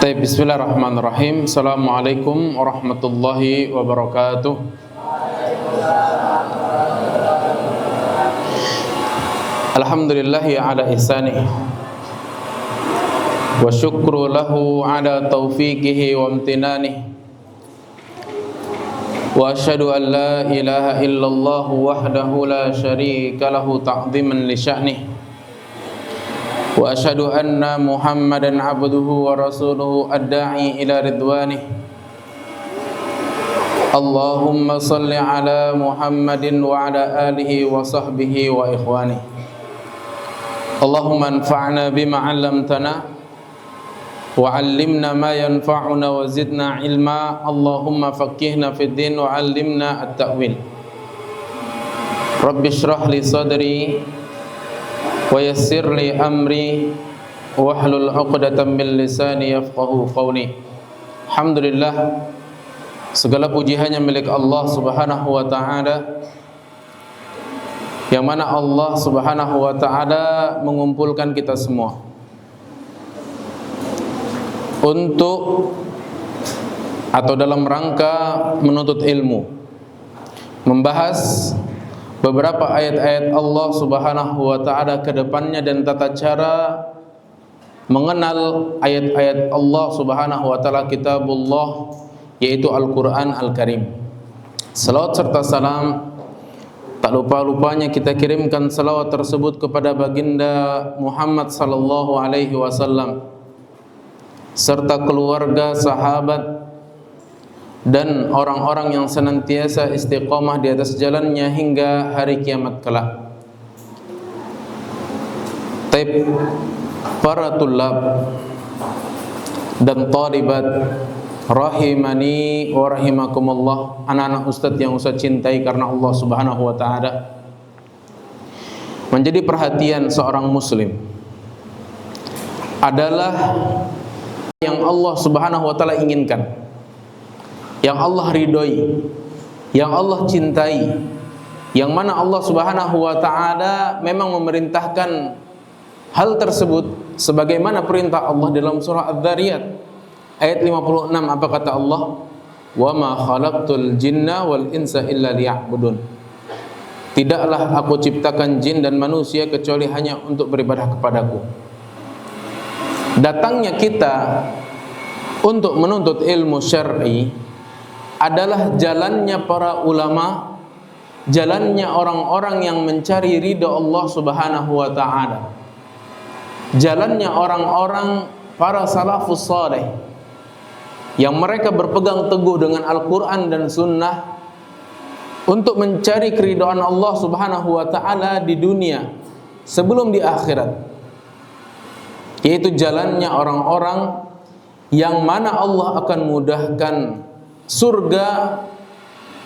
Bismillahirrahmanirrahim. Assalamualaikum warahmatullahi wabarakatuh. Alhamdulillahi ala ihsanih wa syukru lahu ala taufiqihi wa amtinanih. Wa asyhadu an la ilaha illallah wahdahu la syarika lahu ta'ziman li sya'nih. Wa asyhadu anna Muhammadan abduhu wa rasuluhu ad-da'i ila ridwanih. Allahumma salli ala Muhammadin wa ala alihi wa sahbihi wa ikhwanih. Allahumma anfa'na bima 'allamtana wa 'allimna ma yanfa'una wa zidna ilma. Allahumma faqqihna fid din wa 'allimna at-ta'wil. Rabbi shrah li sadri wa yassir li amri wahlul 'uqdatam min lisani yafqahu qawli. Alhamdulillah, segala puji hanya milik Allah Subhanahu wa taala, yang mana Allah Subhanahu wa taala mengumpulkan kita semua untuk atau dalam rangka menuntut ilmu, membahas beberapa ayat-ayat Allah Subhanahu wa taala ke depannya dan tata cara mengenal ayat-ayat Allah Subhanahu wa taala, kitabullah, yaitu Al-Qur'an Al-Karim. Salawat serta salam tak lupa-lupanya kita kirimkan salawat tersebut kepada baginda Muhammad sallallahu alaihi wasallam serta keluarga, sahabat dan orang-orang yang senantiasa istiqamah di atas jalannya hingga hari kiamat kelak. Taib para tulab dan talibat rahimani wa rahimakumullah, anak-anak ustadz yang ustadz cintai karena Allah Subhanahu wa taala. Menjadi perhatian seorang muslim adalah yang Allah Subhanahu wa taala inginkan, yang Allah ridhoi, yang Allah cintai, yang mana Allah Subhanahu wa taala memang memerintahkan hal tersebut sebagaimana perintah Allah dalam surah Adz-Dzariyat ayat 56. Apa kata Allah? Wa ma khalaqtul jinna wal insa illa liya'budun. Tidaklah aku ciptakan jin dan manusia kecuali hanya untuk beribadah kepadaku. Datangnya kita untuk menuntut ilmu syar'i adalah jalannya para ulama, jalannya orang-orang yang mencari ridha Allah Subhanahu wa taala, jalannya orang-orang para salafus saleh yang mereka berpegang teguh dengan Al-Quran dan Sunnah untuk mencari keridhaan Allah Subhanahu wa taala di dunia sebelum di akhirat, yaitu jalannya orang-orang yang mana Allah akan mudahkan surga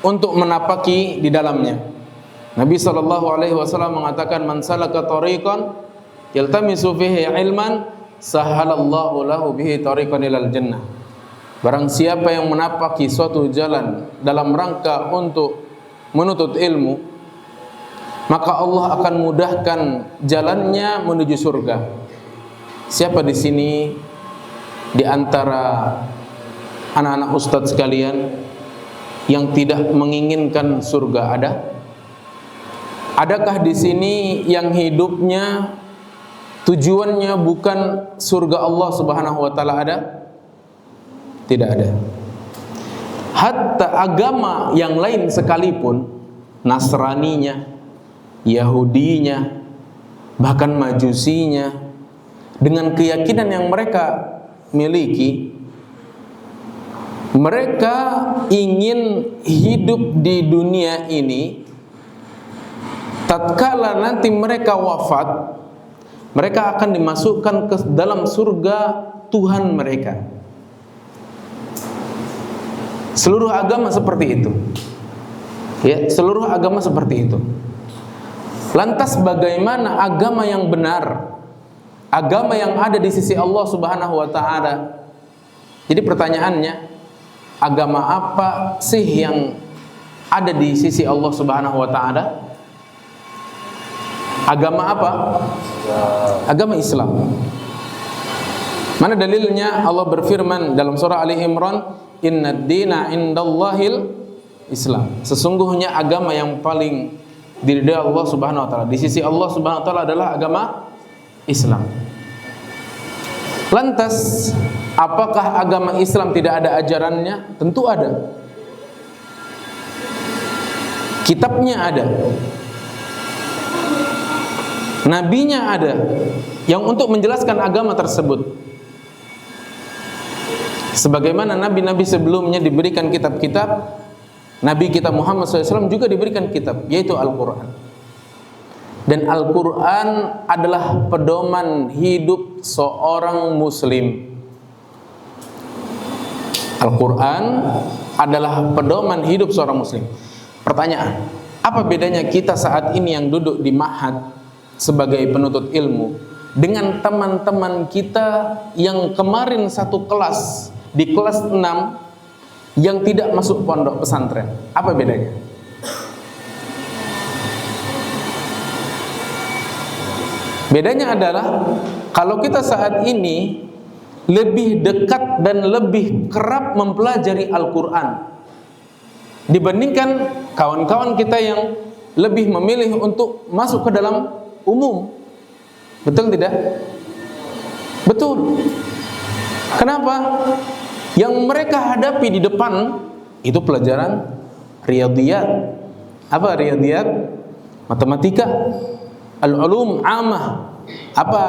untuk menapaki di dalamnya. Nabi sallallahu alaihi wasallam mengatakan, man salaka tariqan yaltamisu fihi ilman sahalallahu lahu bihi tariqan ilal jannah. Barang siapa yang menapaki suatu jalan dalam rangka untuk menuntut ilmu, maka Allah akan mudahkan jalannya menuju surga. Siapa di sini di antara anak-anak ustadz sekalian yang tidak menginginkan surga? Adakah di sini yang hidupnya tujuannya bukan surga Allah Subhanahu wa taala? Ada? Tidak ada. Hatta agama yang lain sekalipun, Nasraninya, Yahudinya, bahkan Majusinya, dengan keyakinan yang mereka miliki, mereka ingin hidup di dunia ini, tatkala nanti mereka wafat, mereka akan dimasukkan ke dalam surga Tuhan mereka. Seluruh agama seperti itu. Ya, seluruh agama seperti itu. Lantas bagaimana agama yang benar? Agama yang ada di sisi Allah Subhanahu wa taala. Jadi pertanyaannya, agama apa sih yang ada di sisi Allah Subhanahu wa taala? Agama apa? Agama Islam. Mana dalilnya? Allah berfirman dalam surah Ali Imran, "Innad dina indallahil Islam." Sesungguhnya agama yang paling diridai Allah Subhanahu wa taala, di sisi Allah Subhanahu wa taala adalah agama Islam. Lantas, apakah agama Islam tidak ada ajarannya? Tentu ada. Kitabnya ada. Nabinya ada yang untuk menjelaskan agama tersebut. Sebagaimana nabi-nabi sebelumnya diberikan kitab-kitab, Nabi kita Muhammad SAW juga diberikan kitab, yaitu Al-Quran. Dan Al-Quran adalah pedoman hidup seorang muslim. Al-Quran adalah pedoman hidup seorang muslim. Pertanyaan, apa bedanya kita saat ini yang duduk di ma'had sebagai penuntut ilmu dengan teman-teman kita yang kemarin satu kelas, di kelas 6 yang tidak masuk pondok pesantren? Apa bedanya? Bedanya adalah kalau kita saat ini lebih dekat dan lebih kerap mempelajari Al-Quran dibandingkan kawan-kawan kita yang lebih memilih untuk masuk ke dalam umum. Betul tidak? Betul. Kenapa? Yang mereka hadapi di depan itu pelajaran riyadhiyat. Apa riyadhiyat? Matematika, al-ulum amah. Apa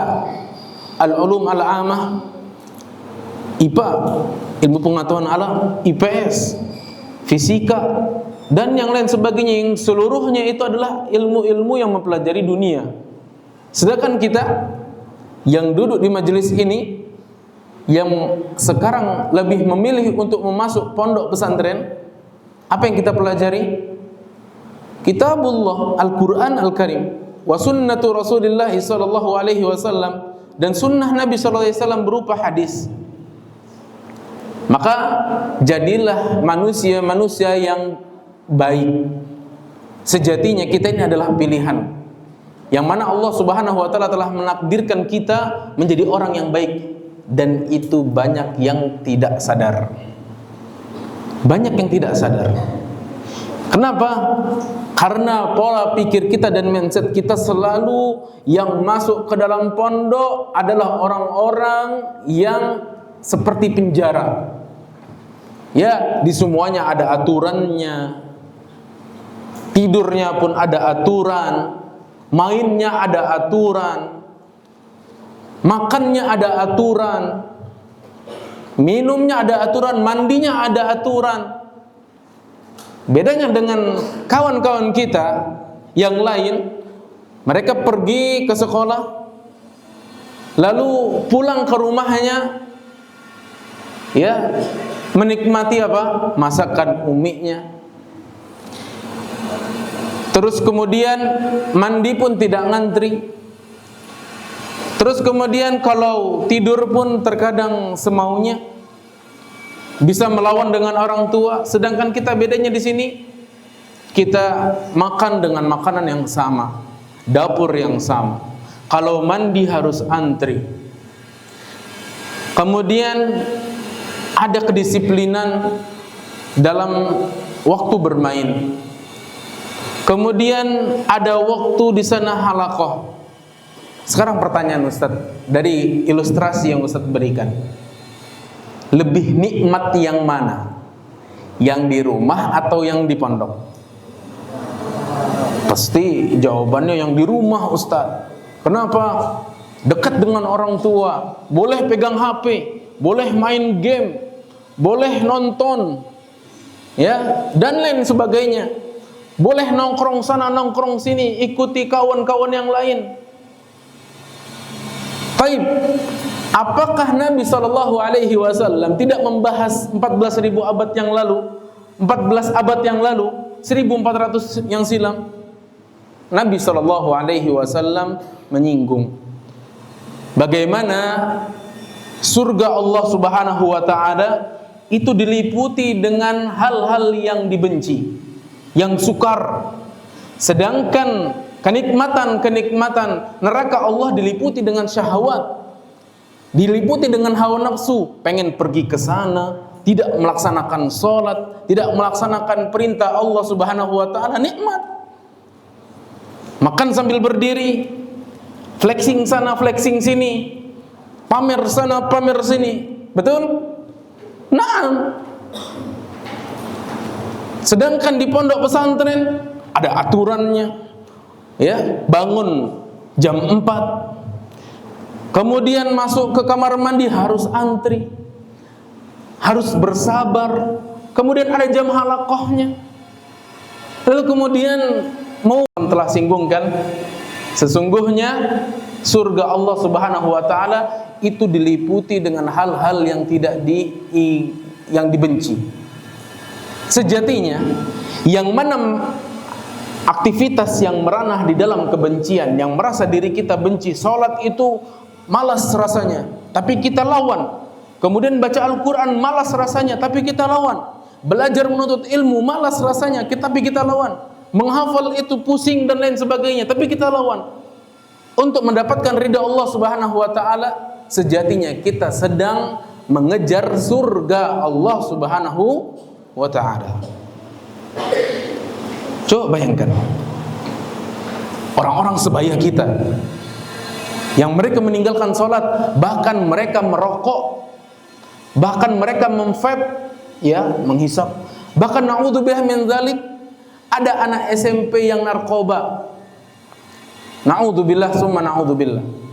al-ulum al-amah? IPA, ilmu pengetahuan alam, IPS, fisika, dan yang lain sebagainya, yang seluruhnya itu adalah ilmu-ilmu yang mempelajari dunia. Sedangkan kita yang duduk di majelis ini, yang sekarang lebih memilih untuk memasuk pondok pesantren, apa yang kita pelajari? Kitabullah, Al-Quran Al-Karim, wa sunnatu Rasulillah sallallahu alaihi wasallam, dan sunnah Nabi sallallahu alaihi wasallam berupa hadis. Maka jadilah manusia-manusia yang baik. Sejatinya kita ini adalah pilihan, yang mana Allah Subhanahu wa taala telah menakdirkan kita menjadi orang yang baik, dan itu banyak yang tidak sadar. Banyak yang tidak sadar. Kenapa? Karena pola pikir kita dan mindset kita selalu yang masuk ke dalam pondok adalah orang-orang yang seperti penjara. Ya, di semuanya ada aturannya. Tidurnya pun ada aturan, mainnya ada aturan, makannya ada aturan, minumnya ada aturan, mandinya ada aturan. Bedanya dengan kawan-kawan kita yang lain, mereka pergi ke sekolah, lalu pulang ke rumahnya, ya, menikmati apa? Masakan uminya. Terus kemudian mandi pun tidak ngantri. Terus kemudian kalau tidur pun terkadang semaunya, bisa melawan dengan orang tua. Sedangkan kita bedanya di sini, kita makan dengan makanan yang sama, dapur yang sama. Kalau mandi harus antri. Kemudian ada kedisiplinan dalam waktu bermain. Kemudian ada waktu di sana halaqah. Sekarang pertanyaan Ustaz, dari ilustrasi yang Ustaz berikan, lebih nikmat yang mana? Yang di rumah atau yang di pondok? Pasti jawabannya yang di rumah, Ustaz. Kenapa? Dekat dengan orang tua, boleh pegang HP, boleh main game, boleh nonton, ya, dan lain sebagainya. Boleh nongkrong sana, nongkrong sini, ikuti kawan-kawan yang lain. Baik, apakah Nabi SAW tidak membahas 14.000 abad yang lalu, 14 abad yang lalu, 1400 yang silam? Nabi SAW menyinggung bagaimana surga Allah Subhanahu wa taala itu diliputi dengan hal-hal yang dibenci, yang sukar. Sedangkan kenikmatan-kenikmatan neraka Allah diliputi dengan syahwat. diliputi dengan hawa nafsu, pengen pergi ke sana, tidak melaksanakan sholat, tidak melaksanakan perintah Allah Subhanahu wa ta'ala. Nikmat makan sambil berdiri, flexing sana flexing sini, pamer sana pamer sini, betul? Nah, sedangkan di pondok pesantren ada aturannya, ya, bangun jam 4, kemudian masuk ke kamar mandi harus antri, harus bersabar, kemudian ada jam halaqahnya, lalu kemudian mau, telah singgung kan, sesungguhnya surga Allah Subhanahu wa ta'ala itu diliputi dengan hal-hal yang yang dibenci. Sejatinya yang mana aktivitas yang meranah di dalam kebencian, yang merasa diri kita benci, sholat itu malas rasanya tapi kita lawan, kemudian baca Al-Quran malas rasanya tapi kita lawan, belajar menuntut ilmu malas rasanya tapi kita lawan, menghafal itu pusing dan lain sebagainya tapi kita lawan, untuk mendapatkan ridha Allah Subhanahu wa ta'ala. Sejatinya kita sedang mengejar surga Allah Subhanahu wa ta'ala. Coba bayangkan orang-orang sebaya kita yang mereka meninggalkan sholat, bahkan mereka merokok, bahkan mereka memvape, ya, menghisap, bahkan na'udzubillah min dzalik, ada anak SMP yang narkoba. Na'udzubillah summa na'udzubillah.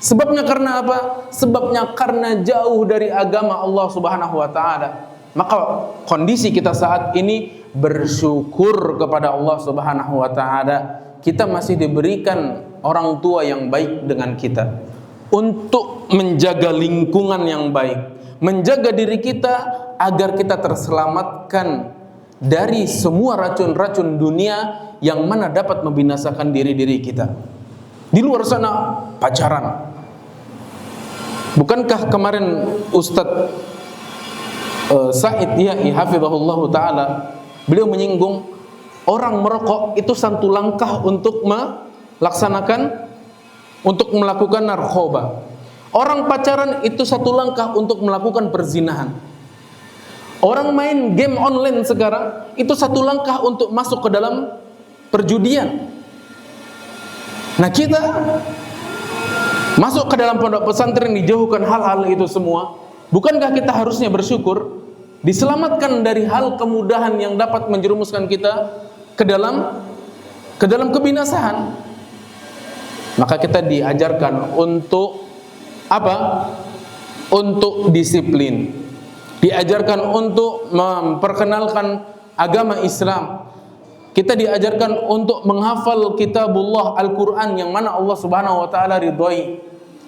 Sebabnya karena apa? Sebabnya karena jauh dari agama Allah Subhanahu wa ta'ala. Maka kondisi kita saat ini bersyukur kepada Allah Subhanahu wa ta'ala. Kita masih diberikan orang tua yang baik dengan kita, untuk menjaga lingkungan yang baik, menjaga diri kita agar kita terselamatkan dari semua racun-racun dunia yang mana dapat membinasakan diri-diri kita. Di luar sana pacaran. Bukankah kemarin Ustadz Said Ya'i hafizahullah ta'ala, beliau menyinggung orang merokok itu satu langkah untuk melakukan narkoba. Orang pacaran itu satu langkah untuk melakukan perzinahan. Orang main game online sekarang itu satu langkah untuk masuk ke dalam perjudian. Nah, kita masuk ke dalam pondok pesantren dijauhkan hal-hal itu semua. Bukankah kita harusnya bersyukur diselamatkan dari hal kemudahan yang dapat menjerumuskan kita ke dalam kebinasaan? Maka kita diajarkan untuk apa? Untuk disiplin. Diajarkan untuk memperkenalkan agama Islam. Kita diajarkan untuk menghafal kitabullah Al-Quran yang mana Allah Subhanahu wa ta'ala ridhoi.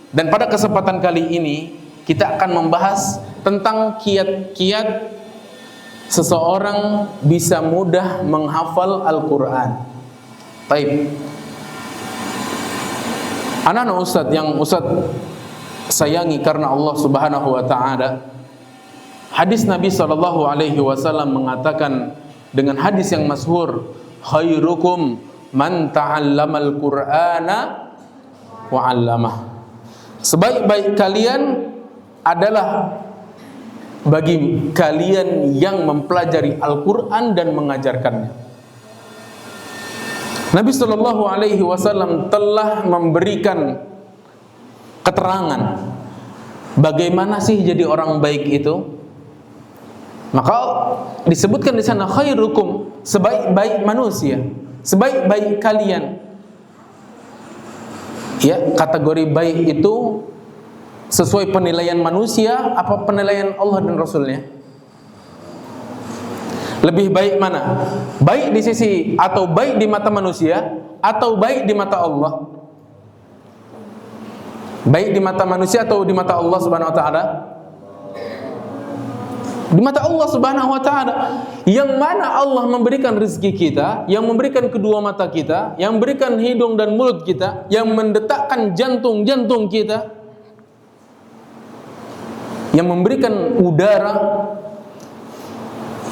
Dan pada kesempatan kali ini kita akan membahas tentang kiat-kiat seseorang bisa mudah menghafal Al-Quran. Baik, anak-anak Ustadz yang Ustadz sayangi karena Allah Subhanahu wa ta'ala, hadis Nabi SAW mengatakan dengan hadis yang masyhur, khairukum man ta'allamal Qur'ana wa 'allamah. Sebaik-baik kalian adalah bagi kalian yang mempelajari Al-Qur'an dan mengajarkannya. Nabi SAW telah memberikan keterangan bagaimana sih jadi orang baik itu. Maka disebutkan di sana khairukum, sebaik-baik manusia, sebaik-baik kalian. Ya, kategori baik itu sesuai penilaian manusia apa penilaian Allah dan Rasulnya? Lebih baik mana? Baik di sisi atau baik di mata manusia atau baik di mata Allah? Baik di mata manusia atau di mata Allah Subhanahu wa ta'ala? Di mata Allah Subhanahu wa ta'ala. Yang mana Allah memberikan rezeki kita, yang memberikan kedua mata kita, yang memberikan hidung dan mulut kita, yang mendetakkan jantung-jantung kita, yang memberikan udara.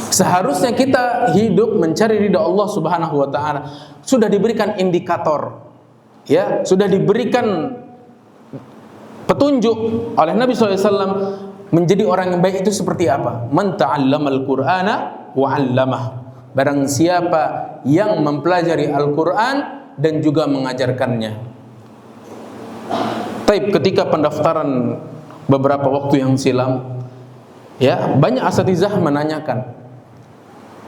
Seharusnya kita hidup mencari ridha Allah Subhanahu wa ta'ala. Sudah diberikan indikator, ya, sudah diberikan petunjuk oleh Nabi SAW menjadi orang yang baik itu seperti apa? Man ta'allamal Qur'ana wa 'allamah. Barang siapa yang mempelajari Al-Qur'an dan juga mengajarkannya. Taib, ketika pendaftaran beberapa waktu yang silam, ya, banyak asatizah menanyakan,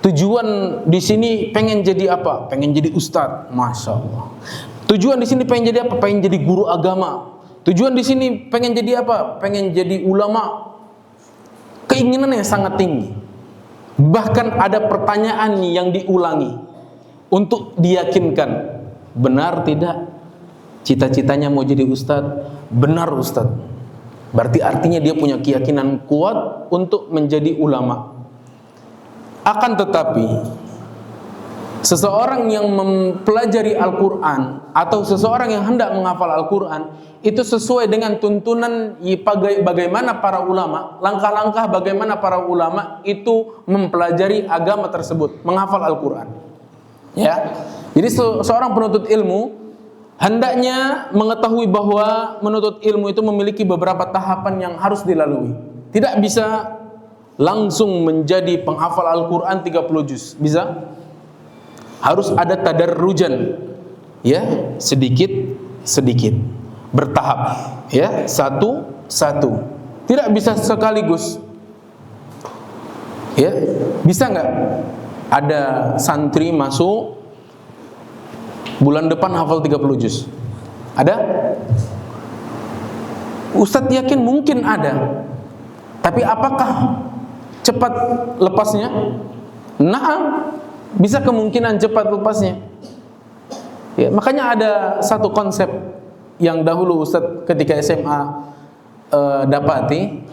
tujuan di sini pengen jadi apa? Pengen jadi ustadz, masya Allah. Tujuan di sini pengen jadi apa? Pengen jadi guru agama. Tujuan di sini pengen jadi apa? Pengen jadi ulama. Keinginannya sangat tinggi. Bahkan ada pertanyaan yang diulangi untuk diyakinkan, benar tidak? Cita-citanya mau jadi ustadz? Benar ustadz. Berarti artinya dia punya keyakinan kuat untuk menjadi ulama. Akan tetapi seseorang yang mempelajari Al-Quran atau seseorang yang hendak menghafal Al-Quran itu sesuai dengan tuntunan bagaimana para ulama, langkah-langkah bagaimana para ulama itu mempelajari agama tersebut, menghafal Al-Quran. Ya, jadi seorang penuntut ilmu hendaknya mengetahui bahwa menuntut ilmu itu memiliki beberapa tahapan yang harus dilalui. Tidak bisa langsung menjadi penghafal Al-Quran 30 juz. Bisa? Harus ada tadarrujan, ya, sedikit, bertahap, ya, satu, tidak bisa sekaligus, ya. Bisa nggak ada santri masuk bulan depan hafal 30 juz? Ada? Ustadz yakin mungkin ada, tapi apakah cepat lepasnya? Nah, bisa kemungkinan cepat lepasnya. Ya, makanya ada satu konsep yang dahulu Ustadz ketika SMA dapati,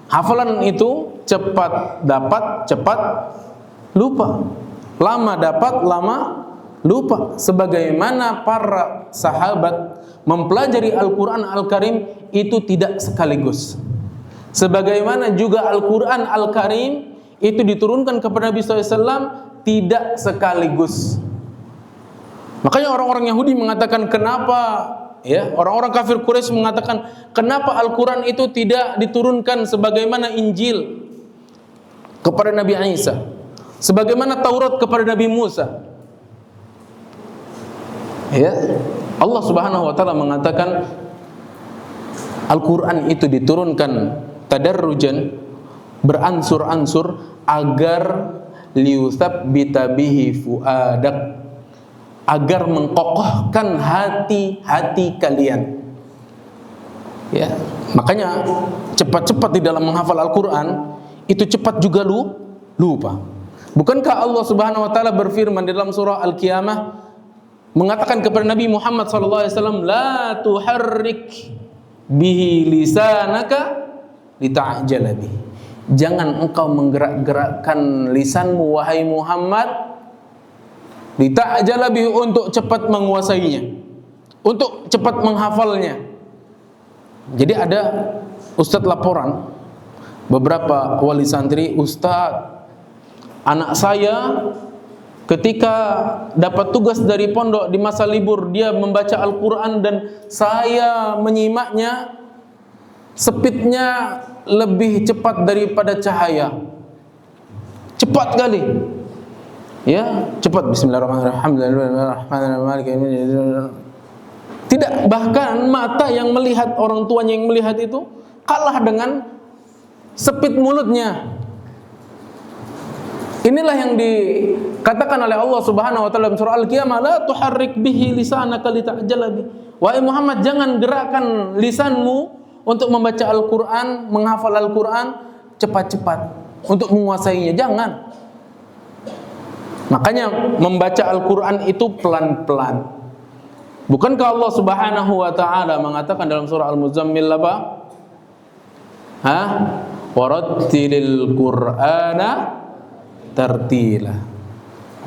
hafalan itu cepat dapat, cepat lupa. Lama dapat, lama lupa. Sebagaimana para sahabat mempelajari Al-Quran Al-Karim itu tidak sekaligus. Sebagaimana juga Al-Quran Al-Karim itu diturunkan kepada Nabi SAW tidak sekaligus. Makanya orang-orang Yahudi mengatakan kenapa, ya, orang-orang kafir Quraisy mengatakan kenapa Al-Quran itu tidak diturunkan sebagaimana Injil kepada Nabi Isa, sebagaimana Taurat kepada Nabi Musa. Ya, Allah Subhanahu wa taala mengatakan Al-Quran itu diturunkan tadarrujan, beransur-ansur agar liyutsabbita bihi fuadak, agar mengkokohkan hati-hati kalian. Ya, makanya cepat-cepat di dalam menghafal Al-Quran itu cepat juga lupa. Bukankah Allah Subhanahu wa taala berfirman di dalam surah Al-Qiyamah mengatakan kepada Nabi Muhammad SAW, la tuharrik bihi lisanaka lita'jala bihi. Jangan engkau menggerak-gerakkan lisanmu wahai Muhammad lita'jala bihi, untuk cepat menguasainya, untuk cepat menghafalnya. Jadi ada ustadz laporan, beberapa wali santri, ustadz, anak saya ketika dapat tugas dari pondok di masa libur dia membaca Al-Quran dan saya menyimaknya, speednya lebih cepat daripada cahaya. Cepat kali. Ya, cepat. Bismillahirrahmanirrahim. Tidak, bahkan mata yang melihat, orang tuanya yang melihat itu kalah dengan speed mulutnya. Inilah yang dikatakan oleh Allah Subhanahu wa taala dalam surah Al-Qiyamah, la tuharrik bihi lisanaka lita'jala bi. Wahai Muhammad, jangan gerakkan lisanmu untuk membaca Al-Quran, menghafal Al-Quran cepat-cepat untuk menguasainya. Jangan. Makanya membaca Al-Quran itu pelan-pelan. Bukankah Allah Subhanahu wa taala mengatakan dalam surah Al-Muzammil apa? Warattilil Qur'ana tartila.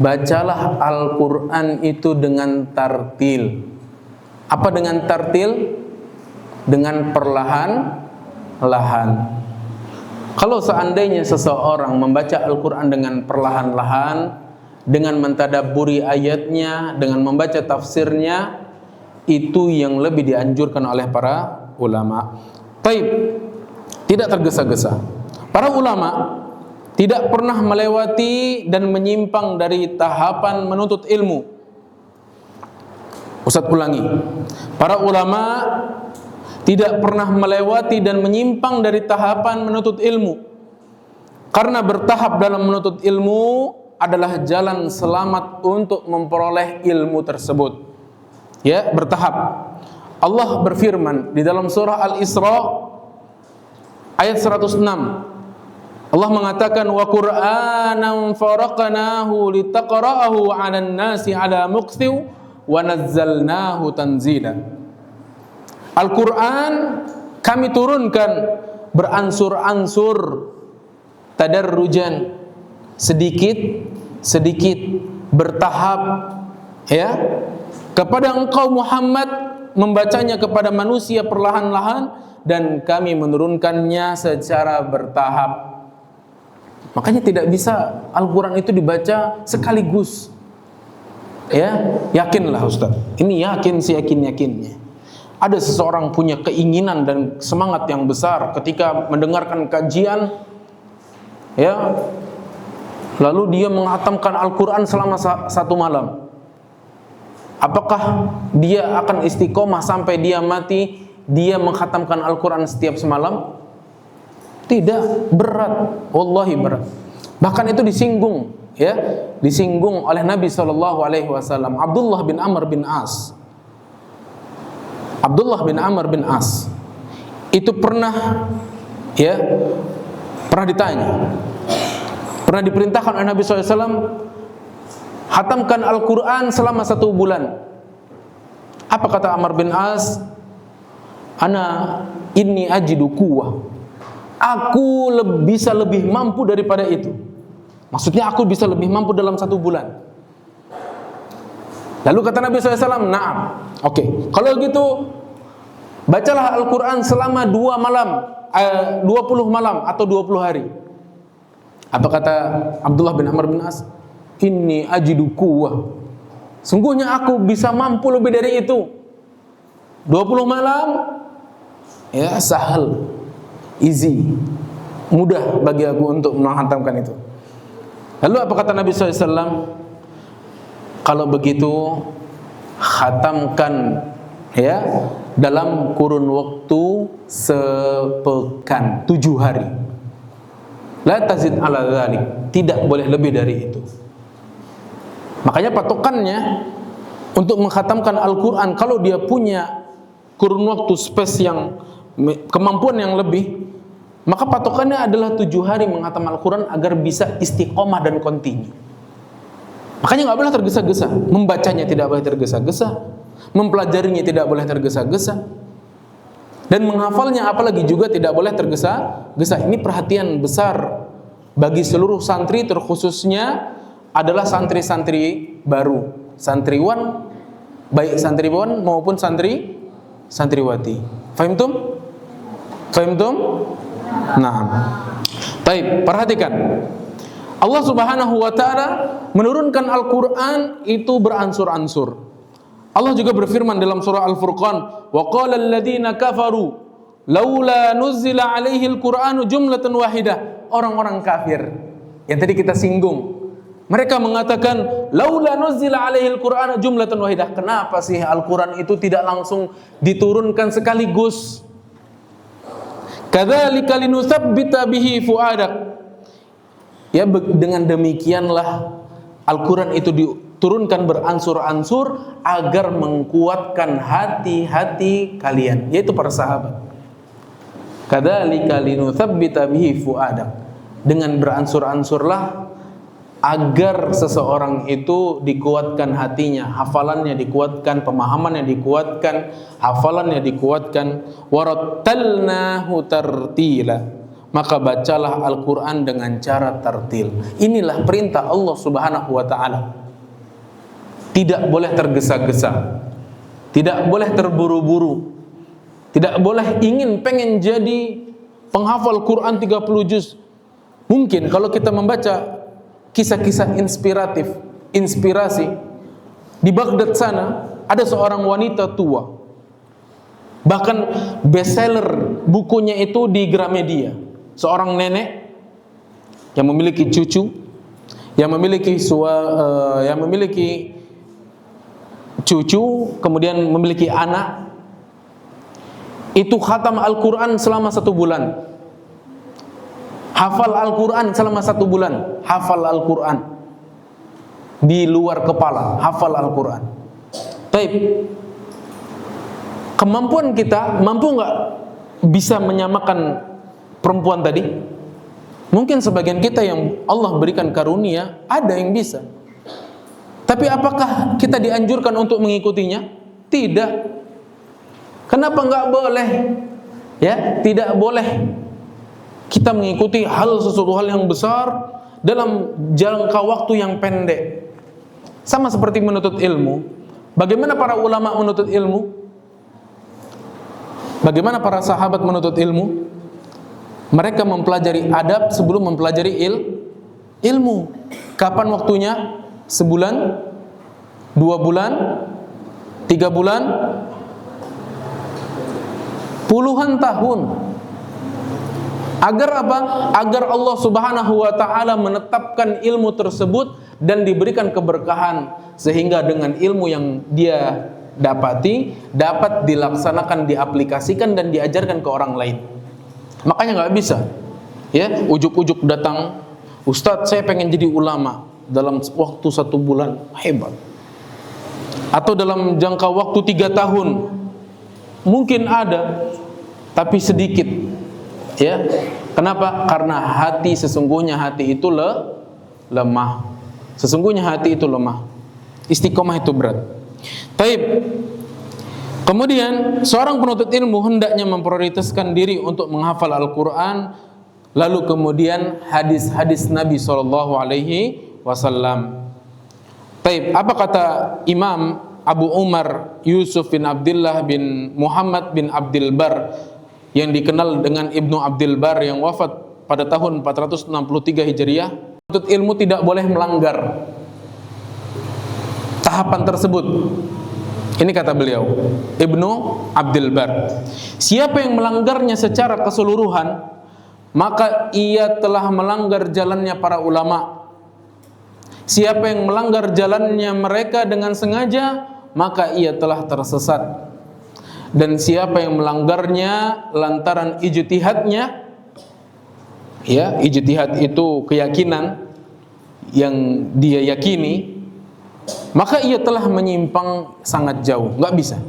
Bacalah Al-Quran itu dengan tartil. Apa dengan tartil? Dengan perlahan-lahan. Kalau seandainya seseorang membaca Al-Quran dengan perlahan-lahan, dengan mentadabburi ayatnya, dengan membaca tafsirnya, itu yang lebih dianjurkan oleh para ulama. Taib, tidak tergesa-gesa. Para ulama tidak pernah melewati dan menyimpang dari tahapan menuntut ilmu. Ustaz ulangi. Para ulama tidak pernah melewati dan menyimpang dari tahapan menuntut ilmu. Karena bertahap dalam menuntut ilmu adalah jalan selamat untuk memperoleh ilmu tersebut. Ya, bertahap. Allah berfirman di dalam surah Al-Isra ayat 106. Allah mengatakan wa Qur'anan faraqnahu litaqra'ahu 'alan nasi 'ala muqthiw wa nazzalnahu tanzila. Al-Qur'an kami turunkan beransur-ansur, tadarrujan, sedikit bertahap, ya, kepada engkau Muhammad, membacanya kepada manusia perlahan-lahan, dan kami menurunkannya secara bertahap. Makanya tidak bisa Al-Quran itu dibaca sekaligus. Ya, yakinlah Ustaz. Ini yakin seyakin-yakinnya. Ada seseorang punya keinginan dan semangat yang besar ketika mendengarkan kajian, ya, lalu dia menghatamkan Al-Quran selama satu malam. Apakah dia akan istiqomah sampai dia mati, dia menghatamkan Al-Quran setiap semalam? Tidak, berat, wallahi berat. Bahkan itu disinggung, ya, disinggung oleh Nabi SAW. Abdullah bin Amr bin As. Abdullah bin Amr bin As itu pernah, ya, pernah ditanya, pernah diperintahkan oleh Nabi SAW, hatamkan Al-Quran selama 1 bulan. Apa kata Amr bin As? Ana inni ajidu quwwah. Aku bisa lebih mampu daripada itu. Maksudnya aku bisa lebih mampu dalam 1 bulan. Lalu kata Nabi SAW, na'am. Oke, kalau gitu bacalah Al-Quran selama 20 malam atau 20 hari. Apa kata Abdullah bin Amr bin As? Inni ajidu quwwah. Sungguhnya aku bisa mampu lebih dari itu. 20 malam, ya, sahal, easy, mudah bagi aku untuk menghantamkan itu. Lalu apa kata Nabi SAW? Kalau begitu khatamkan, ya, dalam kurun waktu sepekan, 7 hari. La tazid ala dzalik, tidak boleh lebih dari itu. Makanya patokannya untuk menghatamkan Al-Quran, kalau dia punya kurun waktu space yang, kemampuan yang lebih, maka patokannya adalah 7 hari menghatam Al-Quran agar bisa istiqomah dan kontinu. Makanya nggak boleh tergesa-gesa, membacanya tidak boleh tergesa-gesa, mempelajarinya tidak boleh tergesa-gesa, dan menghafalnya apalagi juga tidak boleh tergesa-gesa. Ini perhatian besar bagi seluruh santri, terkhususnya adalah santri-santri baru, santriwan, baik santriwan maupun santriwati. Fahimtum? Fahimtum? Nah, baik, perhatikan. Allah Subhanahu wa ta'ala menurunkan Al-Quran itu beransur-ansur. Allah juga berfirman dalam surah Al-Furqan, wa qala alladziina kafaru laula nuzzila 'alaihi al-Qur'anu jumlatan wahidah. Orang-orang kafir yang tadi kita singgung, mereka mengatakan laula nuzzila 'alaihi al-Qur'anu jumlatan wahidah. Kenapa sih Al-Quran itu tidak langsung diturunkan sekaligus? Kadzalika linutsabbita bihi fuadak. Ya, dengan demikianlah Al-Quran itu diturunkan beransur-ansur agar mengkuatkan hati-hati kalian, yaitu para sahabat. Kadzalika linutsabbita bihi fuadak. Dengan beransur-ansurlah agar seseorang itu dikuatkan hatinya, hafalannya dikuatkan, pemahamannya dikuatkan, hafalannya dikuatkan. Warattalnahu tartila. Maka bacalah Al-Quran dengan cara tartil. Inilah perintah Allah Subhanahu wa ta'ala. Tidak boleh tergesa-gesa, tidak boleh terburu-buru, tidak boleh pengen jadi penghafal Quran 30 juz. Mungkin kalau kita membaca kisah-kisah inspirasi, di Baghdad sana ada seorang wanita tua. Bahkan bestseller bukunya itu di Gramedia. Seorang nenek yang memiliki cucu, yang memiliki cucu, kemudian memiliki anak, itu khatam Al-Quran selama 1 bulan. Hafal Al-Quran selama 1 bulan. Hafal Al-Quran di luar kepala, hafal Al-Quran. Baik, kemampuan kita, mampu nggak bisa menyamakan perempuan tadi? Mungkin sebagian kita yang Allah berikan karunia, ada yang bisa. Tapi apakah kita dianjurkan untuk mengikutinya? Tidak. Kenapa nggak boleh? Ya, tidak boleh kita mengikuti sesuatu hal yang besar dalam jangka waktu yang pendek. Sama seperti menuntut ilmu. Bagaimana para ulama menuntut ilmu? Bagaimana para sahabat menuntut ilmu? Mereka mempelajari adab sebelum mempelajari ilmu. Kapan waktunya? Sebulan, 2 bulan, 3 bulan, puluhan tahun. Agar apa? Agar Allah Subhanahu wa ta'ala menetapkan ilmu tersebut dan diberikan keberkahan, sehingga dengan ilmu yang dia dapati dapat dilaksanakan, diaplikasikan dan diajarkan ke orang lain. Makanya nggak bisa, ya, ujuk-ujuk datang, Ustadz saya pengen jadi ulama dalam waktu 1 bulan, hebat. Atau dalam jangka waktu 3 tahun, mungkin ada, tapi sedikit. Ya, kenapa? Karena sesungguhnya hati itu lemah. Sesungguhnya hati itu lemah. Istiqomah itu berat. Taib. Kemudian seorang penuntut ilmu hendaknya memprioritaskan diri untuk menghafal Al-Quran, lalu kemudian hadis-hadis Nabi SAW. Taib. Apa kata Imam Abu Umar Yusuf bin Abdullah bin Muhammad bin Abdul Bar, yang dikenal dengan Ibnu Abdul Bar, yang wafat pada tahun 463 Hijriah? Penuntut ilmu tidak boleh melanggar tahapan tersebut. Ini kata beliau, Ibnu Abdul Bar, siapa yang melanggarnya secara keseluruhan, maka ia telah melanggar jalannya para ulama. Siapa yang melanggar jalannya mereka dengan sengaja, maka ia telah tersesat. Dan siapa yang melanggarnya lantaran ijtihadnya, ya, ijtihad itu keyakinan yang dia yakini, maka ia telah menyimpang sangat jauh. Nggak bisa.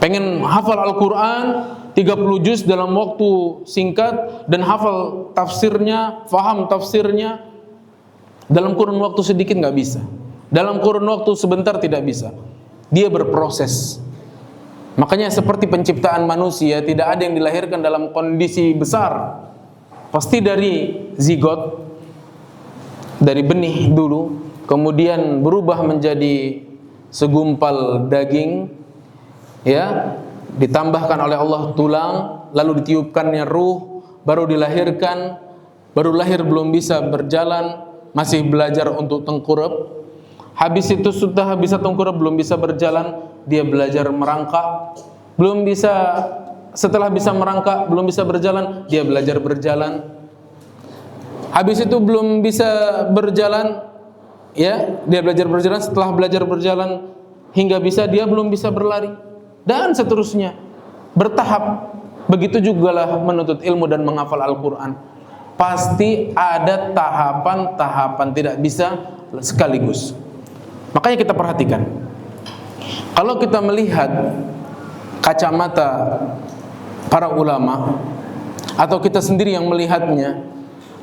Pengen hafal Al-Quran 30 juz dalam waktu singkat dan hafal tafsirnya, faham tafsirnya dalam kurun waktu sedikit, nggak bisa. Dalam kurun waktu sebentar tidak bisa. Dia berproses. Makanya seperti penciptaan manusia, tidak ada yang dilahirkan dalam kondisi besar. Pasti dari zigot, dari benih dulu, kemudian berubah menjadi segumpal daging, ya, ditambahkan oleh Allah tulang, lalu ditiupkannya ruh, baru dilahirkan, baru lahir belum bisa berjalan, masih belajar untuk tengkurap. Habis itu sudah bisa tengkurap, belum bisa berjalan, dia belajar merangkak, belum bisa. Setelah bisa merangkak, belum bisa berjalan, dia belajar berjalan. Habis itu belum bisa berjalan, ya, dia belajar berjalan. Setelah belajar berjalan hingga bisa, dia belum bisa berlari, dan seterusnya, bertahap. Begitu jugalah menuntut ilmu dan menghafal Al-Quran. Pasti ada tahapan-tahapan, tidak bisa sekaligus. Makanya kita perhatikan, kalau kita melihat kacamata para ulama, atau kita sendiri yang melihatnya,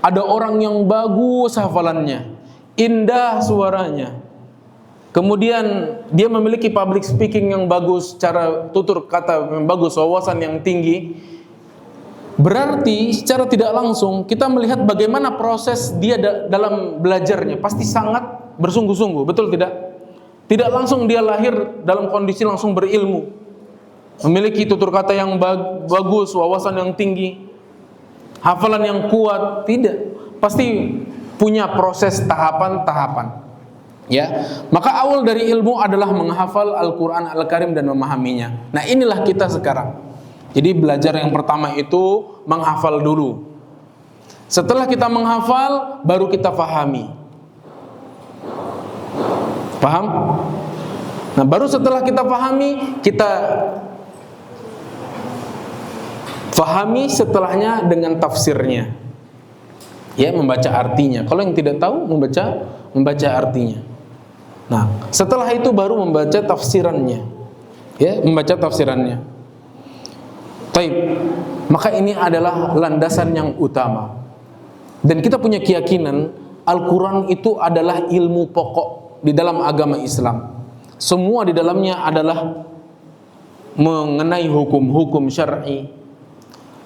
ada orang yang bagus hafalannya, indah suaranya, kemudian dia memiliki public speaking yang bagus, cara tutur kata yang bagus, wawasan yang tinggi. Berarti secara tidak langsung kita melihat bagaimana proses dia dalam belajarnya, pasti sangat bersungguh-sungguh, betul tidak? Tidak langsung dia lahir dalam kondisi langsung berilmu, memiliki tutur kata yang bagus, wawasan yang tinggi, hafalan yang kuat, tidak. Pasti punya proses tahapan-tahapan. Ya, maka awal dari ilmu adalah menghafal Al-Quran Al-Karim dan memahaminya. Nah, inilah kita sekarang. Jadi belajar yang pertama itu menghafal dulu. Setelah kita menghafal, baru kita fahami. Paham? Nah, baru setelah kita fahami, kita fahami setelahnya dengan tafsirnya. Ya, membaca artinya. Kalau yang tidak tahu, membaca artinya. Nah, setelah itu baru membaca tafsirannya. Ya, membaca tafsirannya. Taib. Maka ini adalah landasan yang utama. Dan kita punya keyakinan Al-Quran itu adalah ilmu pokok di dalam agama Islam. Semua di dalamnya adalah mengenai hukum-hukum syar'i,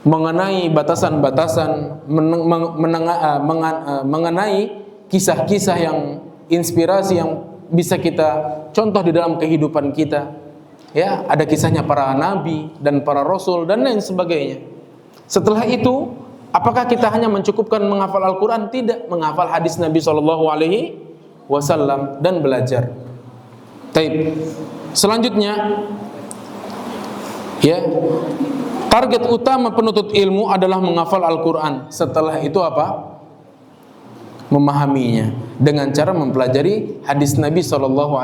mengenai batasan-batasan, mengenai kisah-kisah yang inspirasi yang bisa kita contoh di dalam kehidupan kita. Ya, ada kisahnya para nabi dan para rasul dan lain sebagainya. Setelah itu, apakah kita hanya mencukupkan menghafal Al-Quran? Tidak, menghafal hadis Nabi SAW dan belajar. Taib. Selanjutnya, ya, target utama penuntut ilmu adalah menghafal Al-Quran. Setelah itu apa? Memahaminya dengan cara mempelajari hadis Nabi SAW.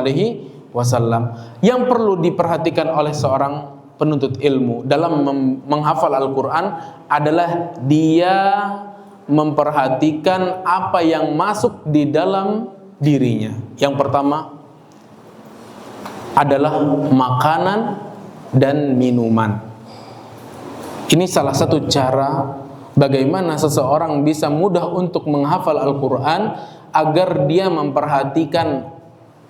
Yang perlu diperhatikan oleh seorang penuntut ilmu dalam menghafal Al-Quran adalah dia memperhatikan apa yang masuk di dalam dirinya. Yang pertama adalah makanan dan minuman. Ini salah satu cara bagaimana seseorang bisa mudah untuk menghafal Al-Quran agar dia memperhatikan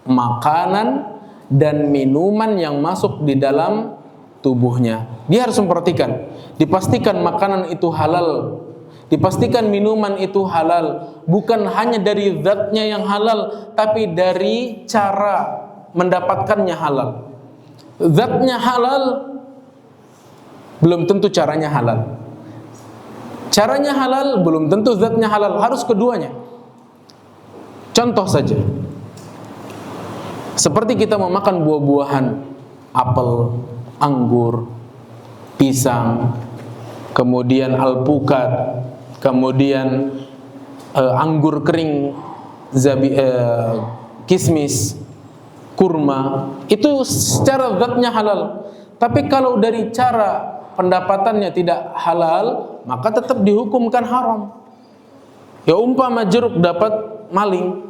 makanan dan minuman yang masuk di dalam tubuhnya. Dia harus memperhatikan, dipastikan makanan itu halal, dipastikan minuman itu halal, bukan hanya dari zatnya yang halal, tapi dari cara mendapatkannya halal. Zatnya halal, belum tentu caranya halal. Caranya halal, belum tentu zatnya halal. Harus keduanya. Contoh saja, seperti kita memakan buah-buahan, apel, anggur, pisang, kemudian alpukat, kemudian anggur kering, kismis, kurma, itu secara zatnya halal. Tapi kalau dari cara pendapatannya tidak halal, maka tetap dihukumkan haram. Ya, umpama jeruk dapat maling,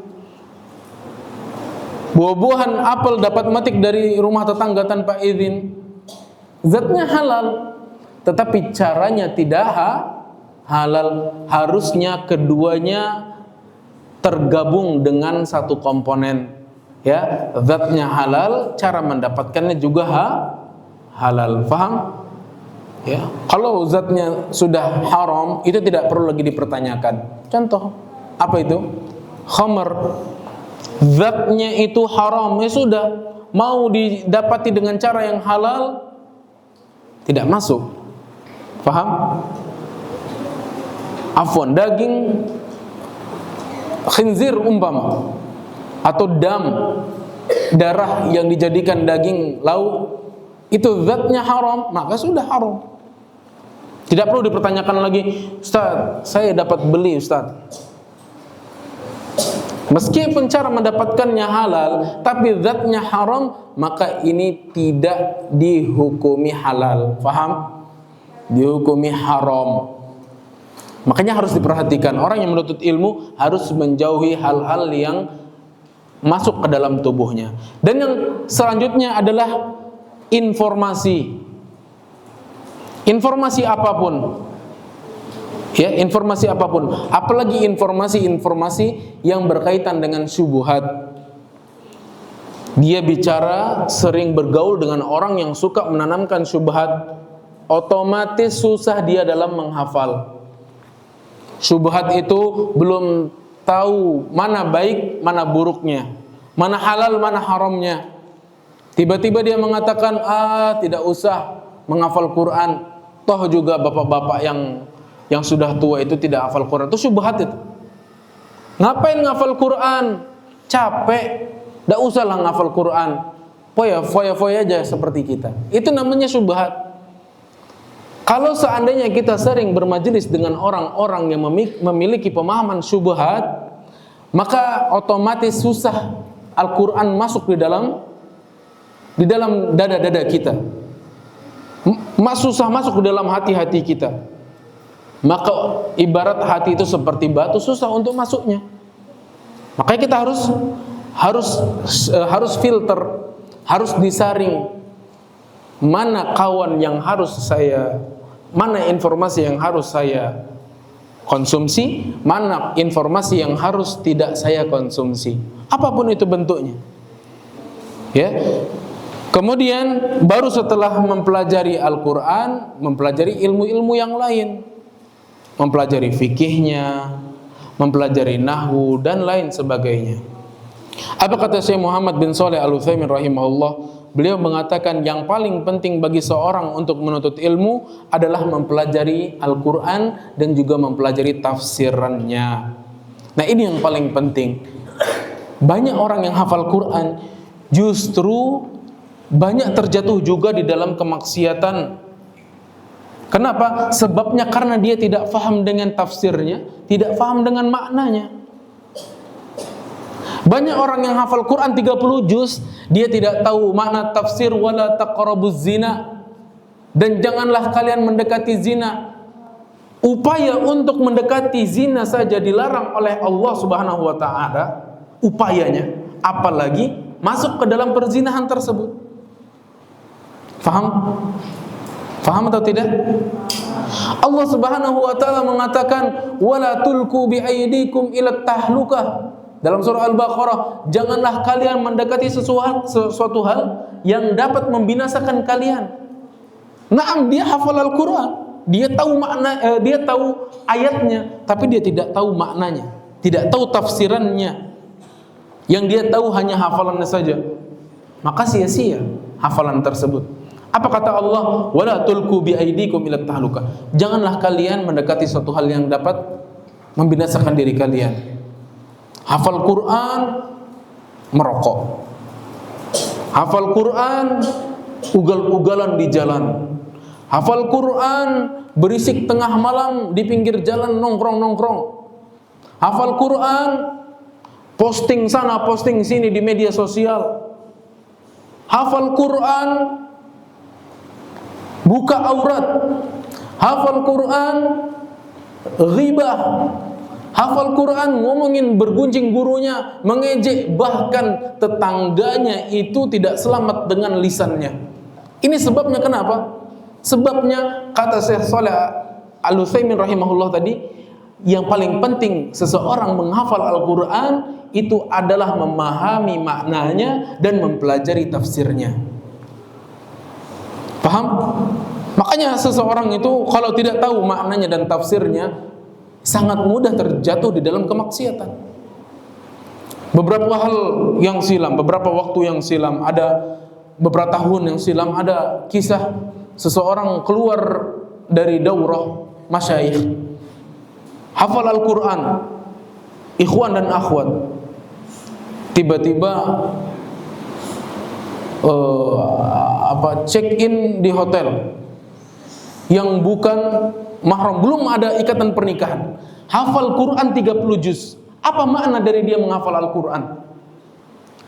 buah-buahan apel dapat metik dari rumah tetangga tanpa izin, zatnya halal, tetapi caranya tidak halal. Harusnya keduanya tergabung dengan satu komponen. Ya, zatnya halal, cara mendapatkannya juga halal. Faham? Ya, kalau zatnya sudah haram, itu tidak perlu lagi dipertanyakan. Contoh, apa itu? Khamar. Zatnya itu haram, ya sudah. Mau didapati dengan cara yang halal, tidak masuk. Faham? Afwan, daging khinzir umpama, atau dam, darah yang dijadikan daging lauk, itu zatnya haram, maka sudah haram. Tidak perlu dipertanyakan lagi, Ustaz, saya dapat beli Ustaz. Meskipun cara mendapatkannya halal, tapi zatnya haram, maka ini tidak dihukumi halal. Faham? Dihukumi haram. Makanya harus diperhatikan, orang yang menuntut ilmu harus menjauhi hal-hal yang masuk ke dalam tubuhnya. Dan yang selanjutnya adalah informasi. Informasi apapun, ya, informasi apapun, apalagi informasi-informasi yang berkaitan dengan syubhat. Dia bicara sering bergaul dengan orang yang suka menanamkan syubhat, otomatis susah dia dalam menghafal. Syubhat itu belum tahu mana baik, mana buruknya, mana halal, mana haramnya. Tiba-tiba dia mengatakan, tidak usah menghafal Quran. Toh juga bapak-bapak yang sudah tua itu tidak hafal Quran. Itu syubhat itu. Ngapain ngafal Quran? Capek. Tidak usahlah ngafal Quran, foya-foya aja seperti kita. Itu namanya syubhat. Kalau seandainya kita sering bermajelis dengan orang-orang yang memiliki pemahaman syubhat, maka otomatis susah Al-Quran masuk di dalam dada-dada kita. Susah masuk ke dalam hati-hati kita. Maka ibarat hati itu seperti batu, susah untuk masuknya. Makanya kita harus filter, harus disaring. Mana kawan yang mana informasi yang harus saya konsumsi, mana informasi yang harus tidak saya konsumsi, apapun itu bentuknya. Ya. Kemudian baru setelah mempelajari Al-Quran, mempelajari ilmu-ilmu yang lain, mempelajari fikihnya, mempelajari nahwu dan lain sebagainya. Apa kata Syekh Muhammad bin Shalih Al-Utsaimin rahimahullah? Beliau mengatakan yang paling penting bagi seorang untuk menuntut ilmu adalah mempelajari Al-Quran dan juga mempelajari tafsirannya. Nah, ini yang paling penting. Banyak orang yang hafal Quran justru banyak terjatuh juga di dalam kemaksiatan. Kenapa? Sebabnya karena dia tidak faham dengan tafsirnya, tidak faham dengan maknanya. Banyak orang yang hafal Quran 30 juz, dia tidak tahu makna tafsir wala taqrabuz zina, dan janganlah kalian mendekati zina. Upaya untuk mendekati zina saja dilarang oleh Allah Subhanahu wa taala, upayanya, apalagi masuk ke dalam perzinahan tersebut. Faham? Faham atau tidak? Allah Subhanahu wa taala mengatakan wala tulku bi aydikum ila tahlukah. Dalam surah Al-Baqarah, janganlah kalian mendekati sesuatu hal yang dapat membinasakan kalian. Naam, dia hafal Al-Quran, dia tahu makna, dia tahu ayatnya, tapi dia tidak tahu maknanya, tidak tahu tafsirannya. Yang dia tahu hanya hafalannya saja. Maka sia-sia hafalan tersebut. Apa kata Allah? Wala tulku bi aydikum ila tahlukah. Janganlah kalian mendekati suatu hal yang dapat membinasakan diri kalian. Hafal Quran, merokok. Hafal Quran, ugal-ugalan di jalan. Hafal Quran, berisik tengah malam di pinggir jalan nongkrong-nongkrong. Hafal Quran, posting sana, posting sini di media sosial. Hafal Quran, buka aurat. Hafal Quran, ghibah. Hafal Quran, ngomongin bergunjing gurunya, mengejek bahkan tetangganya, itu tidak selamat dengan lisannya. Ini sebabnya kenapa? Sebabnya kata Syekh Shalih Al-Utsaimin rahimahullah tadi, yang paling penting seseorang menghafal Al-Quran itu adalah memahami maknanya dan mempelajari tafsirnya. Paham? Makanya seseorang itu kalau tidak tahu maknanya dan tafsirnya, sangat mudah terjatuh di dalam kemaksiatan. Beberapa waktu yang silam, ada beberapa tahun yang silam, ada kisah seseorang keluar dari daurah masyayikh, hafal Al-Quran, ikhwan dan akhwat. Tiba-tiba check in di hotel yang bukan mahram, belum ada ikatan pernikahan. Hafal Quran 30 juz. Apa makna dari dia menghafal Al-Quran?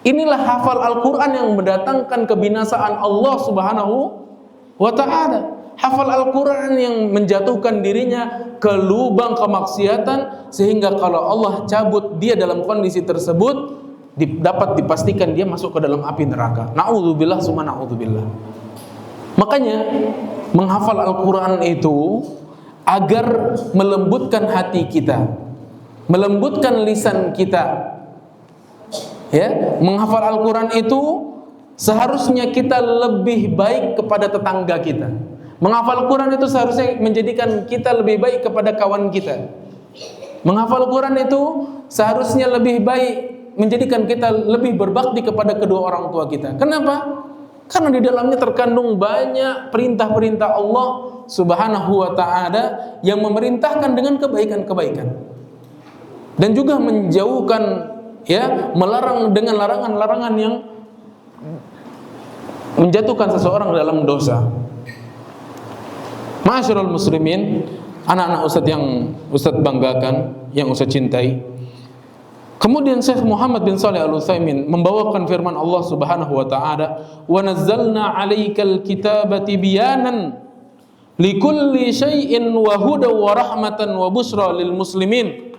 Inilah hafal Al-Quran yang mendatangkan kebinasaan Allah Subhanahu wa ta'ala. Hafal Al-Quran yang menjatuhkan dirinya ke lubang kemaksiatan, sehingga kalau Allah cabut dia dalam kondisi tersebut, dapat dipastikan dia masuk ke dalam api neraka. Na'udzubillah summa na'udzubillah. Makanya menghafal Al-Quran itu agar melembutkan hati kita, melembutkan lisan kita. Ya, menghafal Al-Quran itu seharusnya kita lebih baik kepada tetangga kita. Menghafal Al-Quran itu seharusnya menjadikan kita lebih baik kepada kawan kita. Menghafal Al-Quran itu seharusnya lebih baik menjadikan kita lebih berbakti kepada kedua orang tua kita. Kenapa? Karena di dalamnya terkandung banyak perintah-perintah Allah Subhanahu wa ta'ala yang memerintahkan dengan kebaikan-kebaikan, dan juga menjauhkan ya, melarang dengan larangan-larangan yang menjatuhkan seseorang dalam dosa. Ma'asyiral muslimin, anak-anak Ustadz yang Ustadz banggakan, yang Ustadz cintai. Kemudian Syekh Muhammad bin Shalih Al-Utsaimin membawakan firman Allah Subhanahu wa taala, "Wa nazzalna 'alaikal kitaba tibyanan likulli syai'in wa hudaw wa rahmatan wa busyra lil muslimin."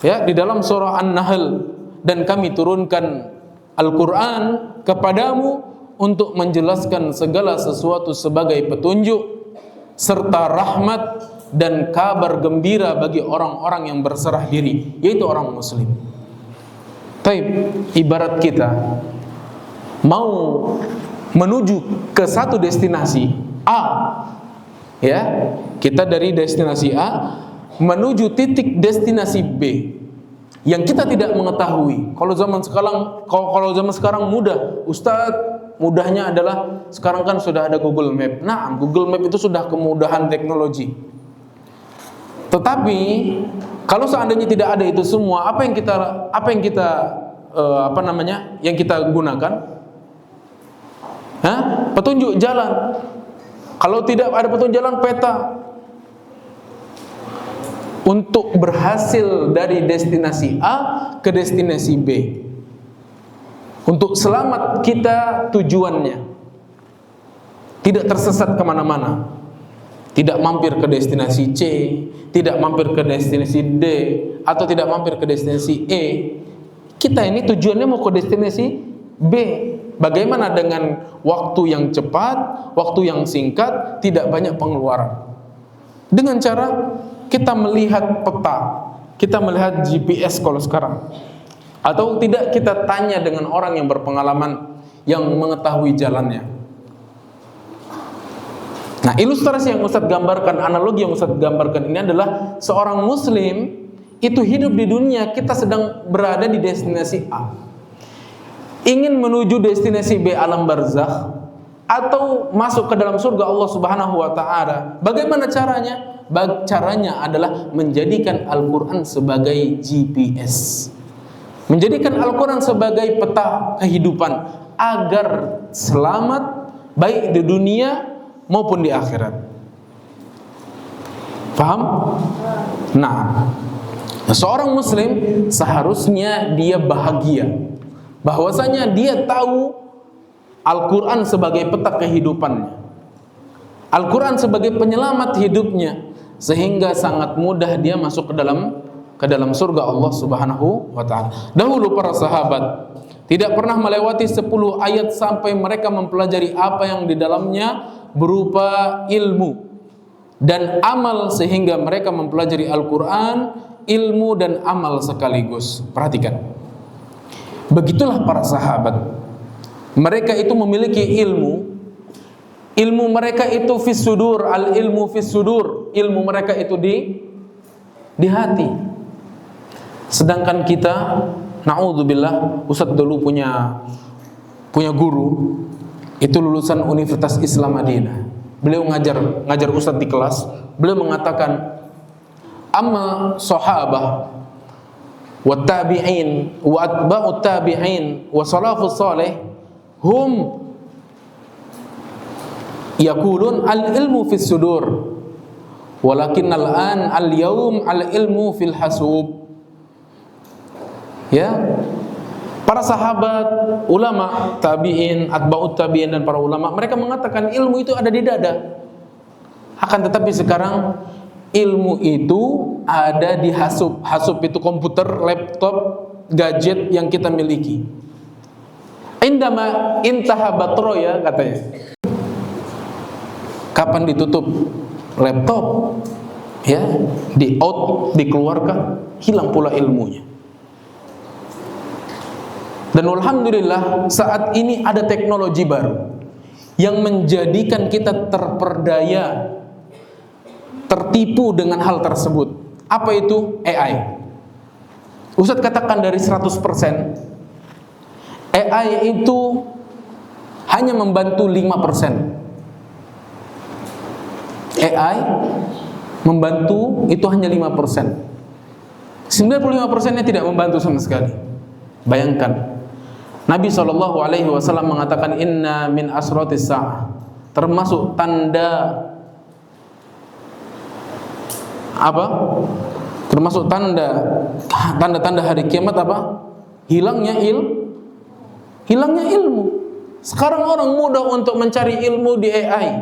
Ya, di dalam surah An-Nahl, dan kami turunkan Al-Qur'an kepadamu untuk menjelaskan segala sesuatu sebagai petunjuk serta rahmat dan kabar gembira bagi orang-orang yang berserah diri, yaitu orang muslim. Taib, ibarat kita mau menuju ke satu destinasi A, ya, kita dari destinasi A menuju titik destinasi B yang kita tidak mengetahui. Kalau zaman sekarang mudah, Ustadz, mudahnya adalah sekarang kan sudah ada Google Map. Nah, Google Map itu sudah kemudahan teknologi. Tetapi kalau seandainya tidak ada itu semua, apa yang kita gunakan? Petunjuk jalan. Kalau tidak ada petunjuk jalan, peta. Untuk berhasil dari destinasi A ke destinasi B, untuk selamat kita tujuannya, tidak tersesat kemana-mana, tidak mampir ke destinasi C, tidak mampir ke destinasi D, atau tidak mampir ke destinasi E. Kita ini tujuannya mau ke destinasi B. Bagaimana dengan waktu yang cepat, waktu yang singkat, tidak banyak pengeluaran? Dengan cara kita melihat peta, kita melihat GPS kalau sekarang, atau tidak kita tanya dengan orang yang berpengalaman, yang mengetahui jalannya. Nah, ilustrasi yang Ustadz gambarkan, analogi yang Ustadz gambarkan ini adalah seorang muslim itu hidup di dunia, kita sedang berada di destinasi A, ingin menuju destinasi B, alam barzakh, atau masuk ke dalam surga Allah Subhanahu wa taala. Bagaimana caranya? Caranya adalah menjadikan Al-Qur'an sebagai GPS. Menjadikan Al-Qur'an sebagai peta kehidupan agar selamat baik di dunia maupun di akhirat. Paham? Nah, seorang muslim seharusnya dia bahagia bahwasanya dia tahu Al-Qur'an sebagai peta kehidupannya, Al-Qur'an sebagai penyelamat hidupnya, sehingga sangat mudah dia masuk ke dalam surga Allah Subhanahu wa taala. Dahulu para sahabat tidak pernah melewati 10 ayat sampai mereka mempelajari apa yang di dalamnya berupa ilmu dan amal, sehingga mereka mempelajari Al-Qur'an, ilmu dan amal sekaligus. Perhatikan. Begitulah para sahabat. Mereka itu memiliki ilmu. Ilmu mereka itu fis sudur, al ilmu fis sudur. Ilmu mereka itu di hati. Sedangkan kita, na'udzubillah, Ustadz dulu punya guru, itu lulusan Universitas Islam Madinah. Beliau ngajar Ustadz di kelas. Beliau mengatakan, amma sahabah wa tabi'in wa atba'ut tabi'in wa salafus salih hum yaqulun al-ilmu fis sudur walakin al-an al-yawm al-ilmu fil hasub. Ya, para sahabat, ulama, tabi'in, atba'ut tabi'in dan para ulama, mereka mengatakan ilmu itu ada di dada. Akan tetapi sekarang ilmu itu ada di hasub. Hasub itu komputer, laptop, gadget yang kita miliki. Indama intaha batroya, katanya. Kapan ditutup laptop, ya, dikeluarkan, hilang pula ilmunya. Dan alhamdulillah saat ini ada teknologi baru yang menjadikan kita terperdaya, tertipu dengan hal tersebut. Apa itu? AI. Ustadz katakan dari 100%, AI itu hanya membantu 5%. AI membantu itu hanya 5%. 95%-nya tidak membantu sama sekali. Bayangkan, Nabi SAW mengatakan inna min asratis sa'ah, termasuk tanda apa? Termasuk tanda-tanda hari kiamat apa? Hilangnya ilmu. Sekarang orang mudah untuk mencari ilmu di AI.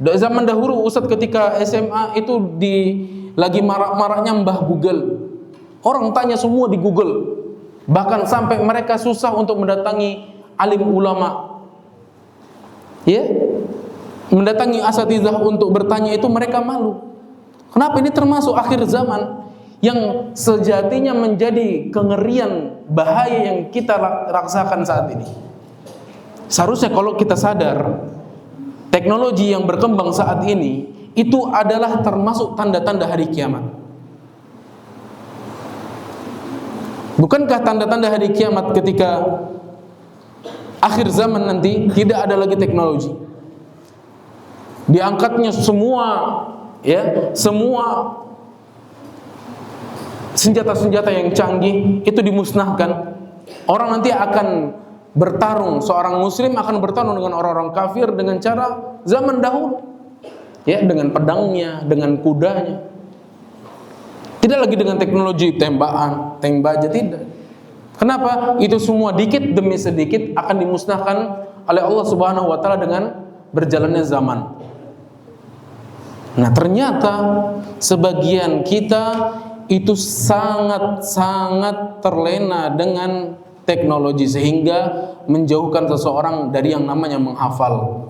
Zaman dahulu Ustadz ketika SMA itu lagi marak-maraknya mbah Google. Orang tanya semua di Google. Bahkan sampai mereka susah untuk mendatangi alim ulama. Ya? Mendatangi asatidzah untuk bertanya itu mereka malu. Kenapa? Ini termasuk akhir zaman yang sejatinya menjadi kengerian bahaya yang kita rasakan saat ini. Seharusnya kalau kita sadar teknologi yang berkembang saat ini itu adalah termasuk tanda-tanda hari kiamat. Bukankah tanda-tanda hari kiamat ketika akhir zaman nanti tidak ada lagi teknologi, diangkatnya semua senjata-senjata yang canggih itu dimusnahkan. Orang nanti akan bertarung, seorang muslim akan bertarung dengan orang-orang kafir dengan cara zaman dahulu, ya, dengan pedangnya, dengan kudanya. Tidak lagi dengan teknologi tembakan, tembak aja, tidak. Kenapa? Itu semua dikit demi sedikit akan dimusnahkan oleh Allah Subhanahu wa taala dengan berjalannya zaman. Nah, ternyata sebagian kita itu sangat-sangat terlena dengan teknologi sehingga menjauhkan seseorang dari yang namanya menghafal,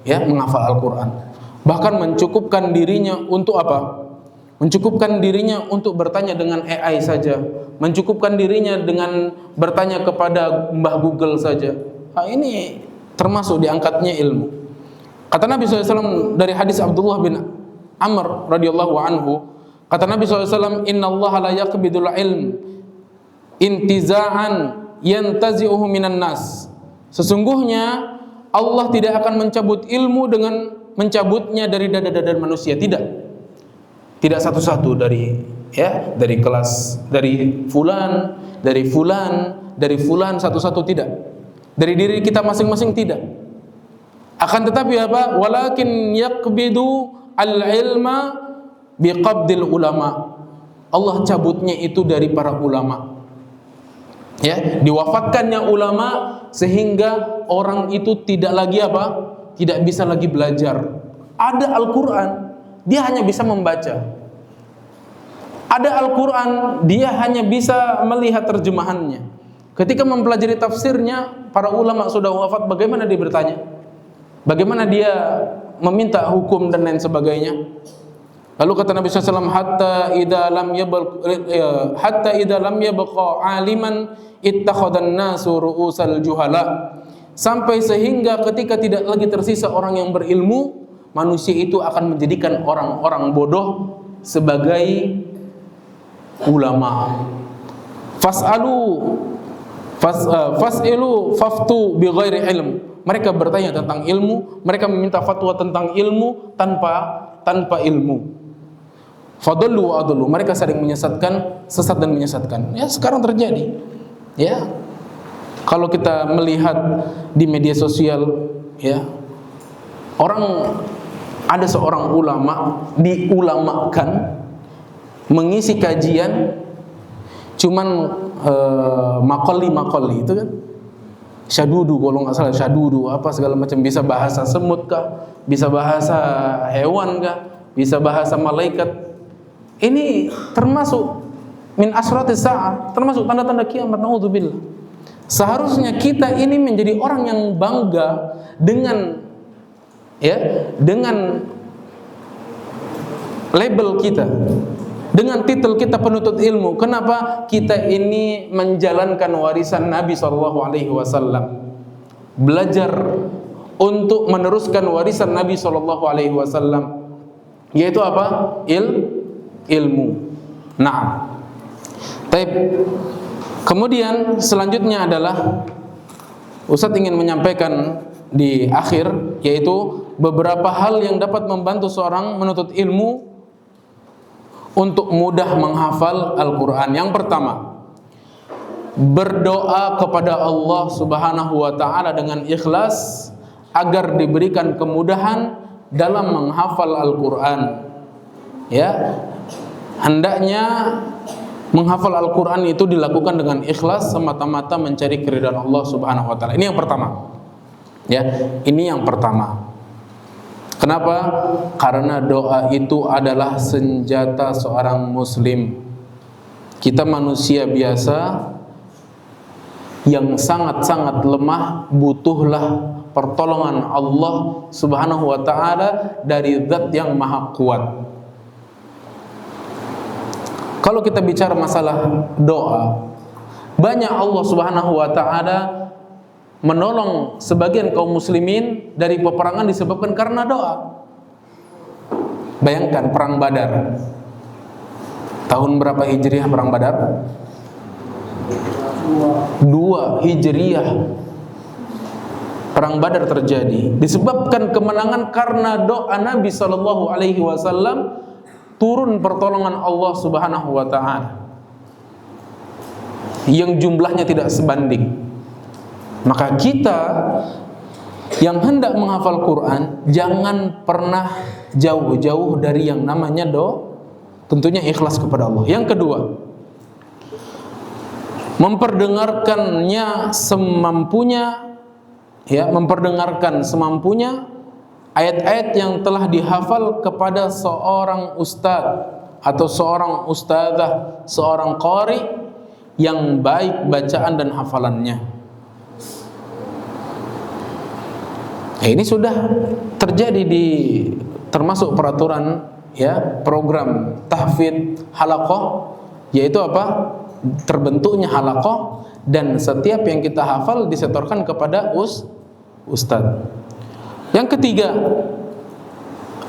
ya, menghafal Al-Qur'an. Bahkan mencukupkan dirinya untuk apa? Mencukupkan dirinya untuk bertanya dengan AI saja, mencukupkan dirinya dengan bertanya kepada Mbah Google saja. Nah, ini termasuk diangkatnya ilmu. Kata Nabi SAW dari hadis Abdullah bin Amr radhiyallahu anhu, kata Nabi SAW, innallaha la yaqbidul ilm intiza'an yantazi'uhu minan nas. Sesungguhnya Allah tidak akan mencabut ilmu dengan mencabutnya dari dada-dada manusia, tidak satu-satu dari kelas, dari fulan satu-satu, tidak. Dari diri kita masing-masing, tidak. Akan tetapi apa? Walakin yaqbidu al-ilma biqabdil ulama. Allah cabutnya itu dari para ulama. Ya, diwafatkannya ulama sehingga orang itu tidak lagi apa? Tidak bisa lagi belajar. Ada Al-Qur'an, dia hanya bisa membaca. Ada Al-Quran, dia hanya bisa melihat terjemahannya. Ketika mempelajari tafsirnya, para ulama sudah wafat, bagaimana dia bertanya? Bagaimana dia meminta hukum dan lain sebagainya? Lalu kata Nabi SAW, hatta idza lam yabqa aliman ittakhadhan nasu ru'usal juhala. Sampai sehingga ketika tidak lagi tersisa orang yang berilmu, manusia itu akan menjadikan orang-orang bodoh sebagai ulama. Fas'ilu faftu bighairi ilm. Mereka bertanya tentang ilmu, mereka meminta fatwa tentang ilmu tanpa ilmu. Fadallu wa adallu. Mereka saling menyesatkan, sesat dan menyesatkan. Ya, sekarang terjadi. Ya. Kalau kita melihat di media sosial, ya, ada seorang ulama diulamakan mengisi kajian cuman makoli itu kan, syadudu kalau nggak salah, syadudu apa segala macam, bisa bahasa semut kah, bisa bahasa hewan kah, bisa bahasa malaikat. Ini termasuk min asratis sa'ah, termasuk tanda-tanda kiamat. Naudzubillah. Seharusnya kita ini menjadi orang yang bangga dengan label kita, dengan titel kita penuntut ilmu. Kenapa? Kita ini menjalankan warisan Nabi SAW, belajar untuk meneruskan warisan Nabi SAW, yaitu apa? Ilmu. Nah, kemudian selanjutnya adalah Ustadz ingin menyampaikan di akhir, yaitu beberapa hal yang dapat membantu seorang menuntut ilmu untuk mudah menghafal Al-Quran. Yang pertama, berdoa kepada Allah Subhanahu wa taala dengan ikhlas agar diberikan kemudahan dalam menghafal Al-Qur'an. Ya, hendaknya menghafal Al-Qur'an itu dilakukan dengan ikhlas semata-mata mencari keridhaan Allah Subhanahu wa taala. Ini yang pertama. Ya, ini yang pertama. Kenapa? Karena doa itu adalah senjata seorang muslim. Kita manusia biasa yang sangat-sangat lemah, butuhlah pertolongan Allah Subhanahu wa taala dari zat yang maha kuat. Kalau kita bicara masalah doa, banyak Allah Subhanahu wa taala menolong sebagian kaum muslimin dari peperangan disebabkan karena doa. Bayangkan perang Badar. Tahun berapa Hijriah perang Badar? 2 Hijriah. Perang Badar terjadi disebabkan kemenangan karena doa Nabi sallallahu alaihi wasallam, turun pertolongan Allah Subhanahu wa taala yang jumlahnya tidak sebanding. Maka kita yang hendak menghafal Quran jangan pernah jauh-jauh dari yang namanya doa, tentunya ikhlas kepada Allah. Yang kedua, memperdengarkannya semampunya, ya, memperdengarkan semampunya ayat-ayat yang telah dihafal kepada seorang ustadz atau seorang ustadzah, seorang qari yang baik bacaan dan hafalannya. Ini sudah terjadi di termasuk peraturan, ya, program tahfidz halaqah, yaitu apa? Terbentuknya halaqah dan setiap yang kita hafal disetorkan kepada ustadz. Yang ketiga,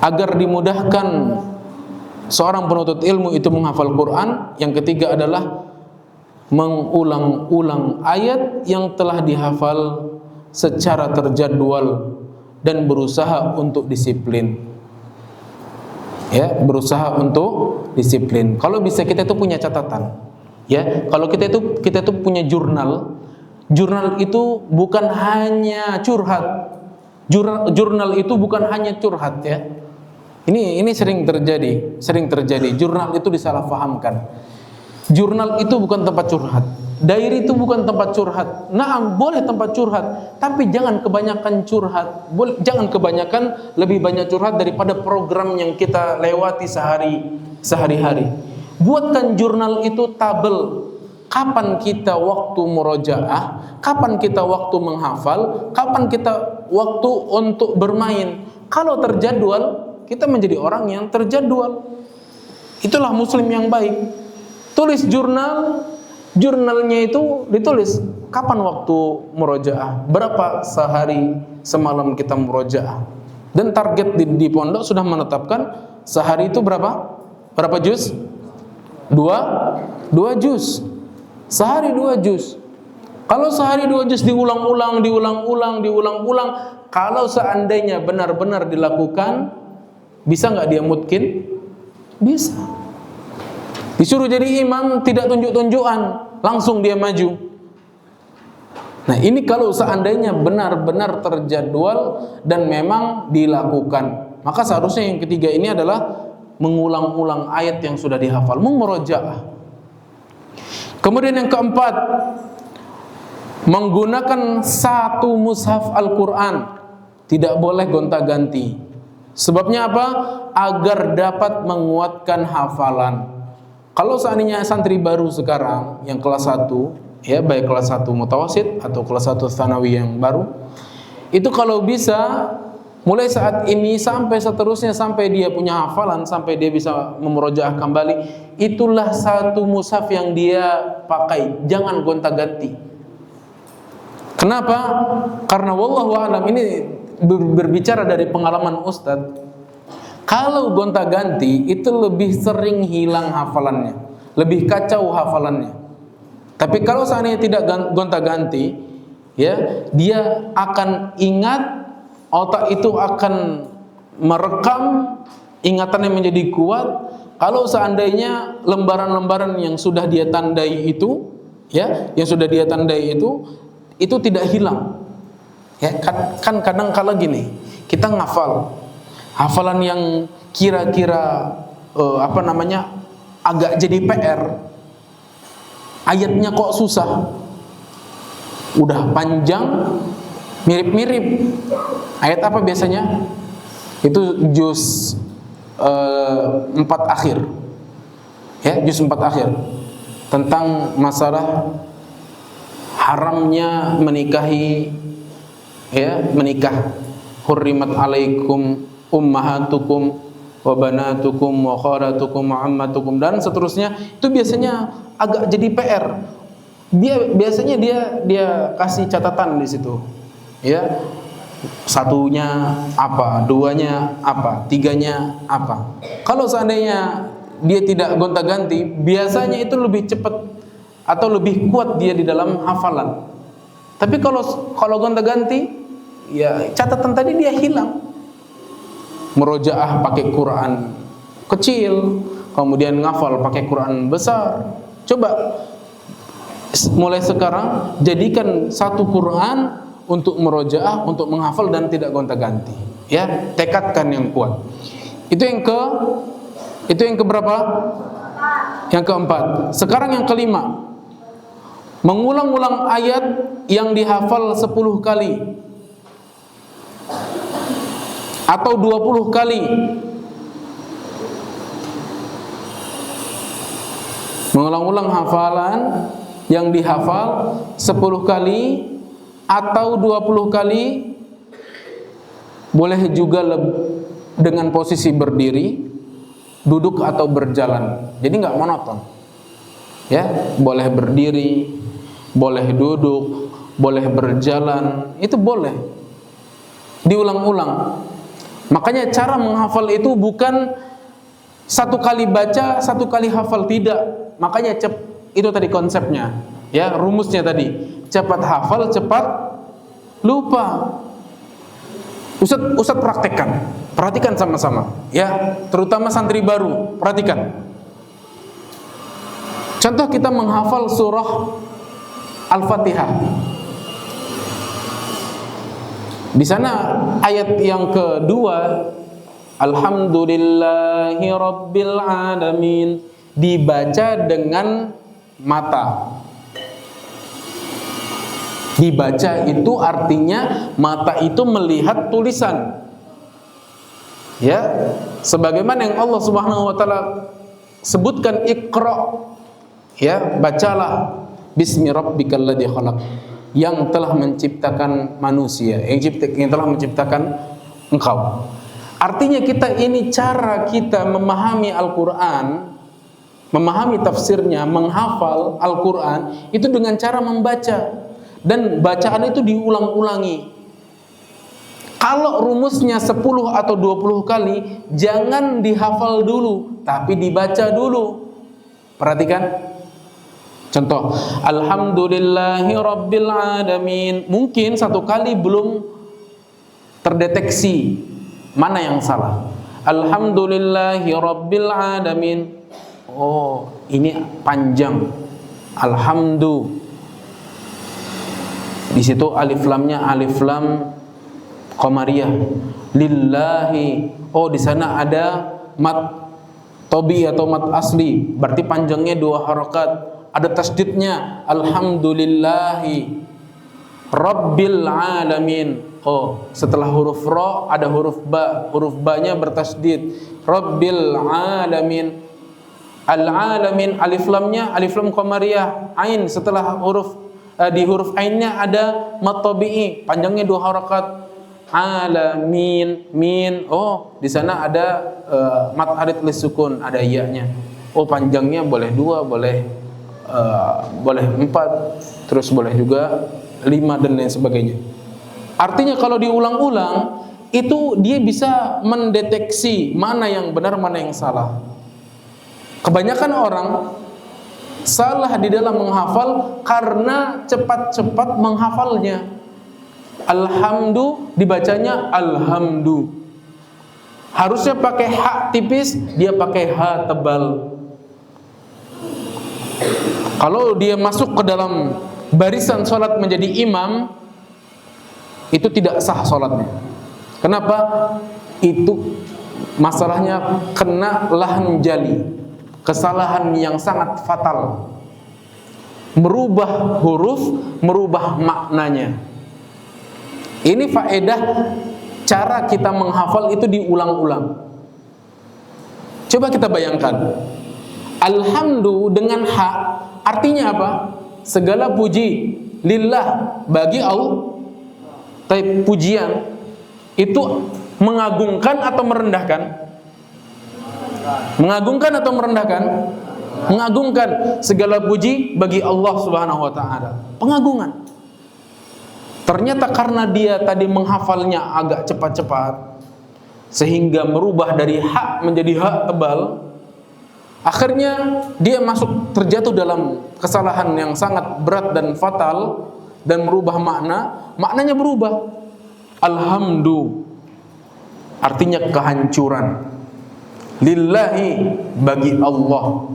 agar dimudahkan seorang penuntut ilmu itu menghafal Quran, yang ketiga adalah mengulang-ulang ayat yang telah dihafal secara terjadwal dan berusaha untuk disiplin. Ya, berusaha untuk disiplin. Kalau bisa kita itu punya catatan. Ya, kalau kita itu punya jurnal. Jurnal itu bukan hanya curhat. Jurnal itu bukan hanya curhat, ya. Ini sering terjadi. Jurnal itu disalahpahamkan. Jurnal itu bukan tempat curhat. Diary itu bukan tempat curhat. Nah, boleh tempat curhat, tapi jangan kebanyakan curhat. Jangan kebanyakan, lebih banyak curhat daripada program yang kita lewati sehari-hari. Buatkan jurnal itu tabel. Kapan kita waktu murojaah, kapan kita waktu menghafal, kapan kita waktu untuk bermain. Kalau terjadwal, kita menjadi orang yang terjadwal. Itulah muslim yang baik. Tulis jurnalnya itu ditulis kapan waktu murojaah, berapa sehari semalam kita murojaah. Dan target di pondok sudah menetapkan sehari itu berapa juz? 2 juz. Sehari 2 juz. Kalau sehari 2 juz diulang-ulang, kalau seandainya benar-benar dilakukan, bisa nggak dia mungkin? Bisa. Disuruh jadi imam tidak tunjuk-tunjukan, langsung dia maju. Nah, ini kalau seandainya benar-benar terjadwal dan memang dilakukan, maka seharusnya yang ketiga ini adalah mengulang-ulang ayat yang sudah dihafal, memurojaah. Kemudian yang keempat, menggunakan satu mushaf Al-Quran, tidak boleh gonta-ganti. Sebabnya apa? Agar dapat menguatkan hafalan. Kalau seandainya santri baru sekarang yang kelas 1, ya, baik kelas 1 mutawasid atau kelas 1 tsanawi yang baru, itu kalau bisa mulai saat ini sampai seterusnya, sampai dia punya hafalan, sampai dia bisa memurojaah kembali, itulah satu mushaf yang dia pakai, jangan gonta-ganti. Kenapa? Karena wallahu a'lam, ini berbicara dari pengalaman Ustadz. Kalau gonta-ganti itu lebih sering hilang hafalannya, lebih kacau hafalannya. Tapi kalau seandainya tidak gonta-ganti, ya, dia akan ingat, otak itu akan merekam, ingatannya menjadi kuat. Kalau seandainya lembaran-lembaran yang sudah dia tandai itu, ya, yang sudah dia tandai itu tidak hilang. Ya, kan kadang kala gini, kita hafalan yang kira-kira agak jadi PR, ayatnya kok susah, udah panjang, mirip-mirip. Ayat apa biasanya? Itu juz 4 akhir, ya, juz 4 akhir tentang masalah haramnya menikahi, ya, menikah. Hurrimat alaikum ummahatukum wa banatukum wa kharatukum wa ammatukum, dan seterusnya. Itu biasanya agak jadi PR. Biasanya dia kasih catatan di situ, ya, satunya apa, duanya apa, tiganya apa. Kalau seandainya dia tidak gonta-ganti, biasanya itu lebih cepat atau lebih kuat dia di dalam hafalan. Tapi kalau gonta-ganti, ya catatan tadi dia hilang. Murojaah pakai Quran kecil, kemudian ngafal pakai Quran besar. Coba mulai sekarang jadikan satu Quran untuk murojaah, untuk menghafal dan tidak gonta-ganti. Ya, tekadkan yang kuat. Itu yang keberapa? Yang keempat. Sekarang yang kelima. Mengulang-ulang ayat yang dihafal 10 kali atau 20 kali. Mengulang-ulang hafalan yang dihafal 10 kali atau 20 kali. Boleh juga dengan posisi berdiri, duduk atau berjalan. Jadi nggak monoton. Ya, boleh berdiri, boleh duduk, boleh berjalan, itu boleh. Diulang-ulang. Makanya cara menghafal itu bukan satu kali baca, satu kali hafal, tidak. Makanya itu tadi konsepnya, ya, rumusnya tadi. Cepat hafal, cepat lupa. Ustaz perhatikan sama-sama, ya, terutama santri baru, perhatikan. Contoh kita menghafal surah Al-Fatihah. Di sana ayat yang kedua, Alhamdulillahi Rabbil Alamin, dibaca dengan mata. Dibaca itu artinya mata itu melihat tulisan. Ya, sebagaimana yang Allah Subhanahu wa taala sebutkan, Iqra, ya, bacalah bismi rabbikal ladzi khalaq, yang telah menciptakan manusia, yang telah menciptakan engkau. Artinya cara kita memahami Al-Qur'an, memahami tafsirnya, menghafal Al-Qur'an itu dengan cara membaca, dan bacaan itu diulang-ulangi. Kalau rumusnya 10 atau 20 kali, jangan dihafal dulu, tapi dibaca dulu. Perhatikan. Contoh, Alhamdulillahi Rabbil Alamin. Mungkin satu kali belum terdeteksi mana yang salah. Alhamdulillahi Rabbil Alamin. Oh, ini panjang. Alhamdu. Di situ alif lamnya alif lam qamariyah. Lillahi. Oh, di sana ada mat tobi atau mat asli. Berarti panjangnya 2 harakat. Ada tasdidnya, Alhamdulillahi Rabbil Alamin. Oh, setelah huruf ra ada huruf ba, huruf ba-nya bertasdid, Rabbil Alamin. Al-Alamin, alif lamnya alif lam qamariyah, ain, setelah di huruf ainnya ada mat tabi'i, panjangnya 2 harakat, Alamin, min. Oh, di sana ada mat arid lisukun, ada ya-nya. Oh, panjangnya boleh 2, boleh 4, terus boleh juga 5 dan lain sebagainya. Artinya kalau diulang-ulang itu dia bisa mendeteksi mana yang benar, mana yang salah. Kebanyakan orang salah di dalam menghafal karena cepat-cepat menghafalnya. Alhamdu dibacanya alhamdu. Harusnya pakai ha tipis, dia pakai ha tebal. Kalau dia masuk ke dalam barisan sholat menjadi imam, itu tidak sah sholatnya. Kenapa? Itu masalahnya kena lahan jali, kesalahan yang sangat fatal, merubah huruf, merubah maknanya. Ini faedah cara kita menghafal itu diulang-ulang. Coba kita bayangkan, alhamdu dengan ha artinya apa? Segala puji lillah, bagi Allah. Tapi pujian itu mengagungkan atau merendahkan? Mengagungkan atau merendahkan? Mengagungkan. Segala puji bagi Allah Subhanahu wa taala. Pengagungan. Ternyata karena dia tadi menghafalnya agak cepat-cepat, sehingga merubah dari hak menjadi hak tebal, akhirnya dia masuk terjatuh dalam kesalahan yang sangat berat dan fatal, dan merubah maknanya berubah. Alhamdu artinya kehancuran, lillahi bagi Allah,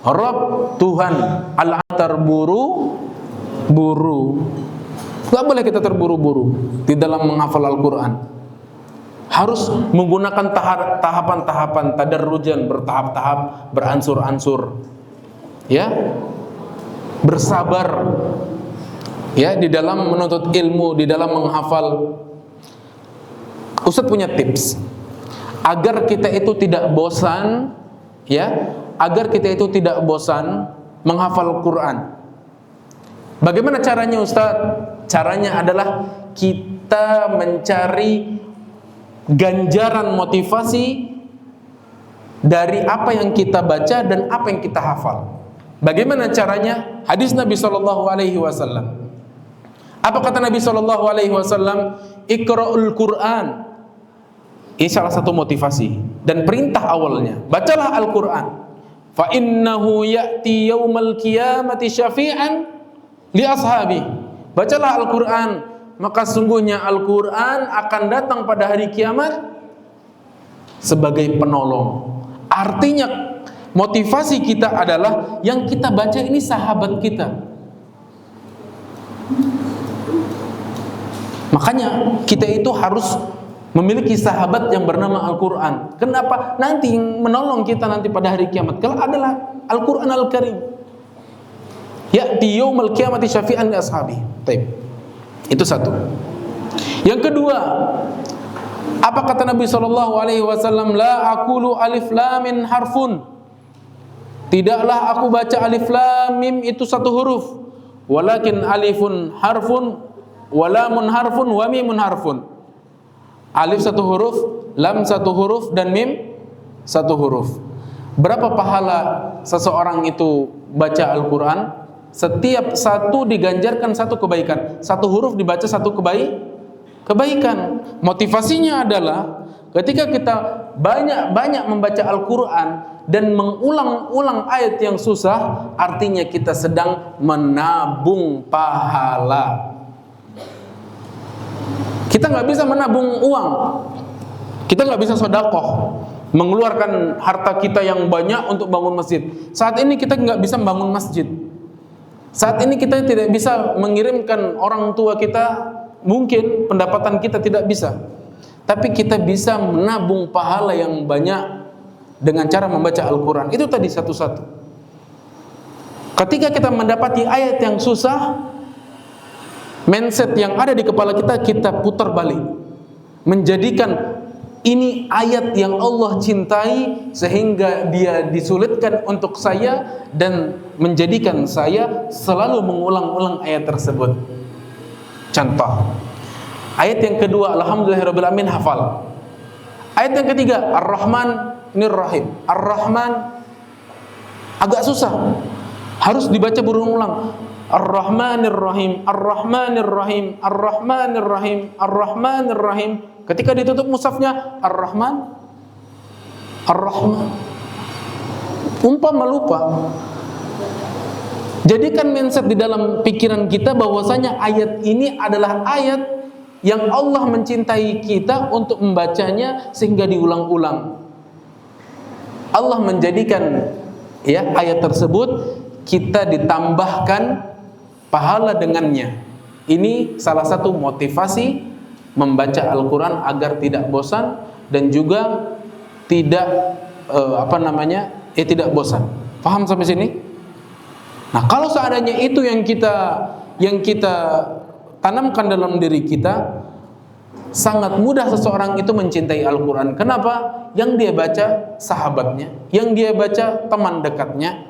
Rabb Tuhan, Allah terburu-buru. Gak boleh kita terburu-buru di dalam menghafal Al-Quran. Harus menggunakan tahapan-tahapan, tadarrujan, bertahap-tahap, beransur-ansur, ya, bersabar, ya, di dalam menuntut ilmu, di dalam menghafal. Ustadz punya tips agar kita itu tidak bosan, ya, agar kita itu tidak bosan menghafal Quran. Bagaimana caranya, Ustadz? Caranya adalah kita mencari ganjaran motivasi dari apa yang kita baca dan apa yang kita hafal. Bagaimana caranya? Hadis Nabi SAW. Apa kata Nabi SAW? Iqra'ul Quran. Ini salah satu motivasi dan perintah awalnya. Bacalah Al-Quran. Fa innahu ya'ti yaumal qiyamati syafi'an li ashabi. Bacalah Al-Quran, maka sungguhnya Al-Quran akan datang pada hari kiamat sebagai penolong. Artinya motivasi kita adalah yang kita baca ini sahabat kita. Makanya kita itu harus memiliki sahabat yang bernama Al-Quran. Kenapa? Nanti yang menolong kita nanti pada hari kiamat kalau adalah Al-Quran Al-Karim. Ya'ti yaumal qiyamati syafi'an li ashabi. Baik. Itu satu. Yang kedua, apa kata Nabi SAW? La aqulu alif lam mim harfun. Tidaklah aku baca alif lam mim itu satu huruf. Walakin alifun harfun, wa lamun harfun, wa mimun harfun. Alif satu huruf, lam satu huruf, dan mim satu huruf. Berapa pahala seseorang itu baca Al-Quran? Setiap satu diganjarkan satu kebaikan. Satu huruf dibaca satu kebaikan. Motivasinya adalah ketika kita banyak membaca Al-Quran dan mengulang-ulang ayat yang susah, artinya kita sedang menabung pahala. Kita nggak bisa menabung uang, kita nggak bisa sedekah, mengeluarkan harta kita yang banyak untuk bangun masjid. Saat ini kita nggak bisa membangun masjid. Saat ini kita tidak bisa mengirimkan orang tua kita, mungkin pendapatan kita tidak bisa. Tapi kita bisa menabung pahala yang banyak dengan cara membaca Al-Quran. Itu tadi satu-satu. Ketika kita mendapati ayat yang susah, mindset yang ada di kepala kita, kita putar balik. Menjadikan ini ayat yang Allah cintai sehingga dia disulitkan untuk saya dan menjadikan saya selalu mengulang-ulang ayat tersebut. Contoh, ayat yang kedua, alhamdulillahirabbil alamin, hafal. Ayat yang ketiga, Ar-Rahmanir Rahim. Ar-Rahman agak susah, harus dibaca berulang-ulang. Ar-Rahmanir Rahim, Ar-Rahmanir Rahim, Ar-Rahmanir Rahim, Ar-Rahmanir Rahim. Ketika ditutup mushafnya Ar-Rahman, Ar-Rahman, umpama lupa. Jadikan mindset di dalam pikiran kita bahwasanya ayat ini adalah ayat yang Allah mencintai kita untuk membacanya sehingga diulang-ulang. Allah menjadikan, ya, ayat tersebut kita ditambahkan pahala dengannya. Ini salah satu motivasi membaca Al-Quran agar tidak bosan dan juga tidak tidak bosan. Paham sampai sini? Nah, kalau seandainya itu yang kita tanamkan dalam diri kita, sangat mudah seseorang itu mencintai Al-Quran. Kenapa? Yang dia baca sahabatnya, yang dia baca teman dekatnya.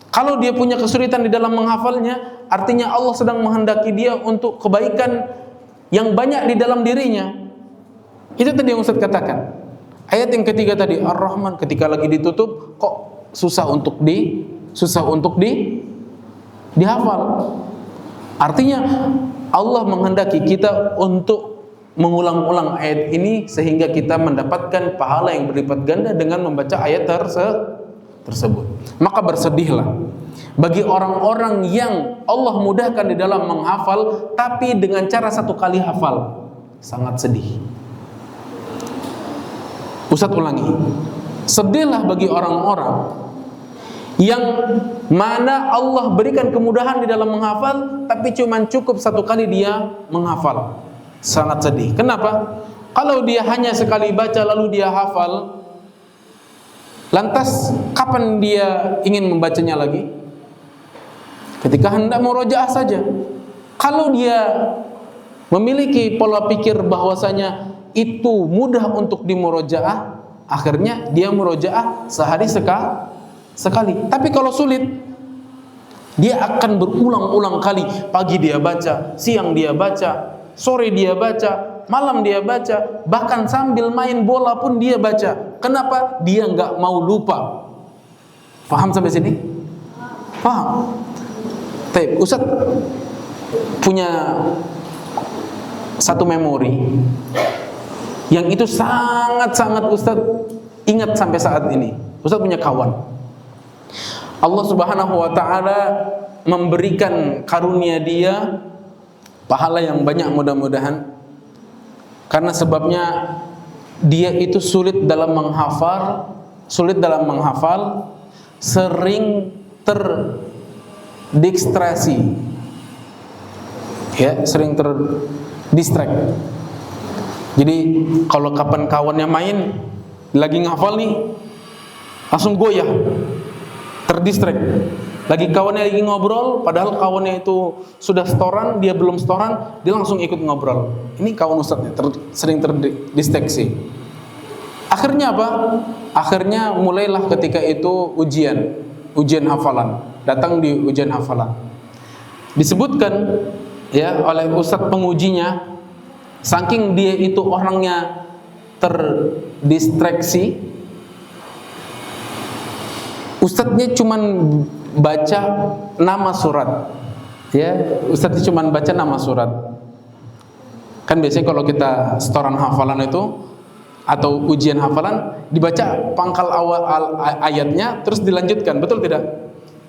Kalau dia punya kesulitan di dalam menghafalnya, artinya Allah sedang menghendaki dia untuk kebaikan yang banyak di dalam dirinya. Itu tadi yang Ustaz katakan. Ayat yang ketiga tadi, Ar-Rahman, ketika lagi ditutup kok susah untuk dihafal. Artinya Allah menghendaki kita untuk mengulang-ulang ayat ini sehingga kita mendapatkan pahala yang berlipat ganda dengan membaca ayat tersebut. Maka bersedihlah bagi orang-orang yang Allah mudahkan di dalam menghafal tapi dengan cara satu kali hafal. Sangat sedih. Ustaz ulangi. Sedihlah bagi orang-orang yang mana Allah berikan kemudahan di dalam menghafal tapi cuma cukup satu kali dia menghafal. Sangat sedih. Kenapa? Kalau dia hanya sekali baca lalu dia hafal, lantas kapan dia ingin membacanya lagi? Ketika hendak murojaah saja. Kalau dia memiliki pola pikir bahwasanya itu mudah untuk dimurojaah, akhirnya dia murojaah sehari sekali. Tapi kalau sulit, dia akan berulang-ulang kali. Pagi dia baca, siang dia baca, sore dia baca, malam dia baca, bahkan sambil main bola pun dia baca. Kenapa? Dia nggak mau lupa. Paham sampai sini? Paham? Tapi Ustaz punya satu memori yang itu sangat-sangat Ustaz ingat sampai saat ini. Ustaz punya kawan. Allah Subhanahu wa ta'ala memberikan karunia dia pahala yang banyak mudah-mudahan. Karena sebabnya dia itu sulit dalam menghafal, sering terdistraksi. Ya, sering terdistract. Jadi kalau kapan kawannya main lagi ngafal nih, langsung goyah, terdistract. Lagi kawannya lagi ngobrol, padahal kawannya itu sudah setoran, dia belum setoran, dia langsung ikut ngobrol. Ini kawan Ustadznya sering terdistraksi. Akhirnya apa? Akhirnya mulailah ketika itu ujian hafalan. Datang di ujian hafalan. Disebutkan ya oleh Ustadz pengujinya, saking dia itu orangnya terdistraksi, Ustadznya cuman baca nama surat. Ya, Ustadznya cuman baca nama surat. Kan biasanya kalau kita setoran hafalan itu atau ujian hafalan dibaca pangkal awal ayatnya terus dilanjutkan, betul tidak?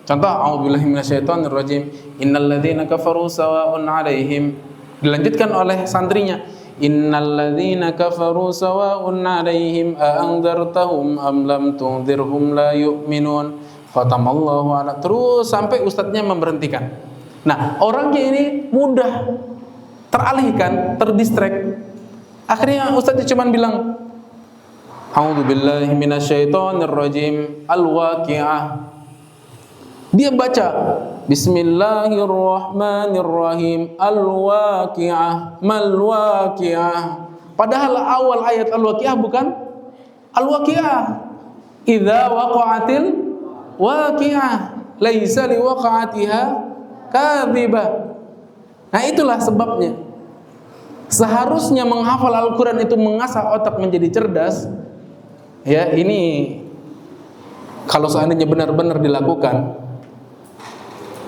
Contoh, a'udzubillahi minasyaitonirrajim, innalladzina kafaru sawa'un 'alaihim. Dilanjutkan oleh santrinya, innalladzina kafaru sawa'un 'alaihim a'andzartahum am lam tunzirhum la yu'minun. Khatamallahu ala, terus sampai ustadznya memberhentikan. Nah, orangnya ini mudah teralihkan, terdistract. Akhirnya ustadznya cuma bilang, a'udzubillahi minasyaitonirrajim, al-waqi'ah. Dia baca bismillahirrahmanirrahim, al-waqi'ah, mal-waqi'ah. Padahal awal ayat al-waqi'ah bukan al-waqi'ah. Idza waqa'atil waqi'ah, laisa liwaqa'atiha kadhibah. Nah, itulah sebabnya seharusnya menghafal Al-Quran itu mengasah otak menjadi cerdas. Ya, ini kalau seandainya benar-benar dilakukan.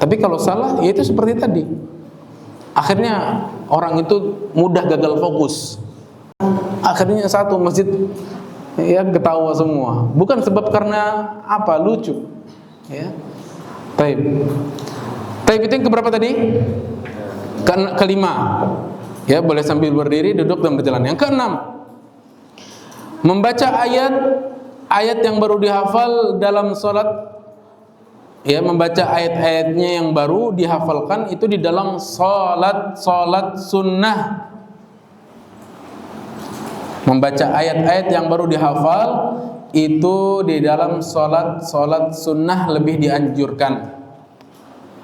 Tapi kalau salah, ya itu seperti tadi. Akhirnya orang itu mudah gagal fokus. Akhirnya satu masjid ya ketawa semua. Bukan sebab karena apa, lucu. Ya. Taib itu yang keberapa tadi? Kelima. Ya, boleh sambil berdiri, duduk dan berjalan. Yang keenam, membaca ayat yang baru dihafal dalam sholat ya, membaca ayat-ayatnya yang baru dihafalkan itu di dalam salat sunnah. Membaca ayat-ayat yang baru dihafal itu di dalam salat sunnah lebih dianjurkan.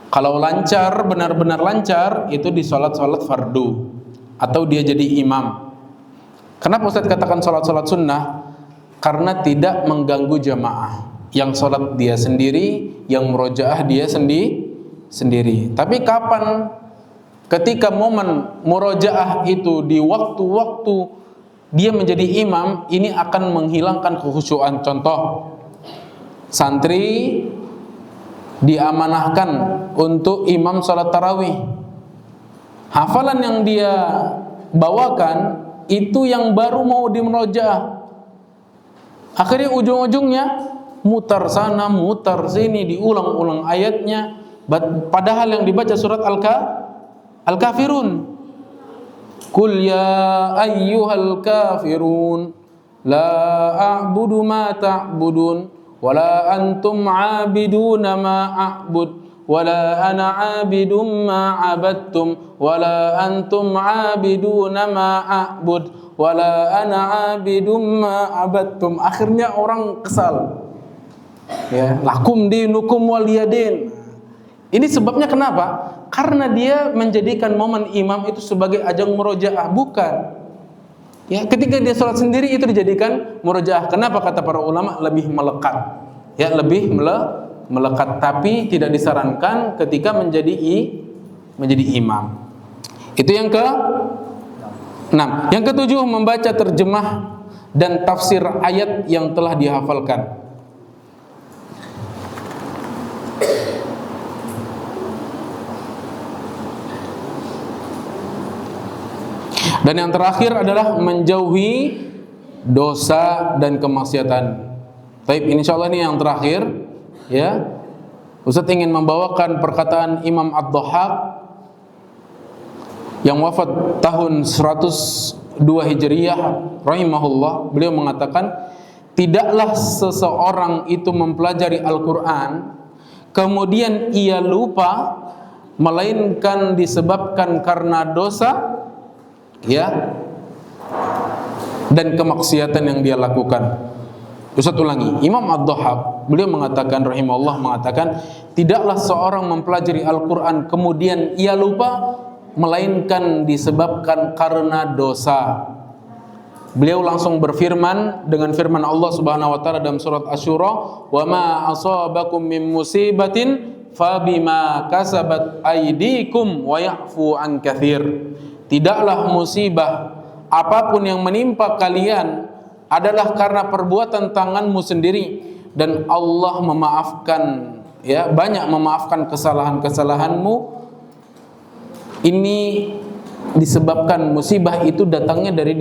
Kalau lancar, benar-benar lancar, itu di salat fardu atau dia jadi imam. Kenapa Ustaz katakan salat sunnah? Karena tidak mengganggu jamaah. Yang salat dia sendiri, yang murojaah dia sendiri. Tapi kapan? Ketika momen murojaah itu di waktu-waktu dia menjadi imam, ini akan menghilangkan kekhusyuan. Contoh, santri diamanahkan untuk imam salat tarawih. Hafalan yang dia bawakan itu yang baru mau dimurojaah. Akhirnya ujung-ujungnya mutar sana, mutar sini, diulang-ulang ayatnya. Padahal yang dibaca surat Al-Kafirun. Qul ya ayyuhal kafirun la a'budu ma ta'budun wala antum 'abiduna ma a'bud wala ana 'abidum ma 'abadtum wala antum 'abiduna ma a'bud wala ana 'abidum ma 'abadtum. Akhirnya orang kesal. Ya, lakum dinukum waliyadin. Ini sebabnya kenapa? Karena dia menjadikan momen imam itu sebagai ajang murojaah, bukan. Ya, ketika dia sholat sendiri itu dijadikan murojaah. Kenapa kata para ulama? Lebih melekat. Ya, lebih melekat, tapi tidak disarankan ketika menjadi imam. Itu yang ke-6. Yang ke-7, membaca terjemah dan tafsir ayat yang telah dihafalkan. Dan yang terakhir adalah menjauhi dosa dan kemaksiatan. Baik, insyaallah ini yang terakhir, ya. Ustaz ingin membawakan perkataan Imam Ad-Dhahhak yang wafat tahun 102 Hijriyah rahimahullah. Beliau mengatakan, tidaklah seseorang itu mempelajari Al-Qur'an kemudian ia lupa, melainkan disebabkan karena dosa, ya, dan kemaksiatan yang dia lakukan. Ustaz ulangi, Imam Ad-Dhahhak beliau mengatakan rahimahullah, mengatakan tidaklah seorang mempelajari Al-Qur'an kemudian ia lupa, melainkan disebabkan karena dosa. Beliau langsung berfirman dengan firman Allah Subhanahu wa taala dalam surat Asy-Syura, "Wa ma asabakum min musibatin fabima kasabat aydikum wa ya'fu an katsir." Tidaklah musibah apapun yang menimpa kalian adalah karena perbuatan tanganmu sendiri, dan Allah memaafkan, ya, banyak memaafkan kesalahan-kesalahanmu. Ini disebabkan musibah itu datangnya dari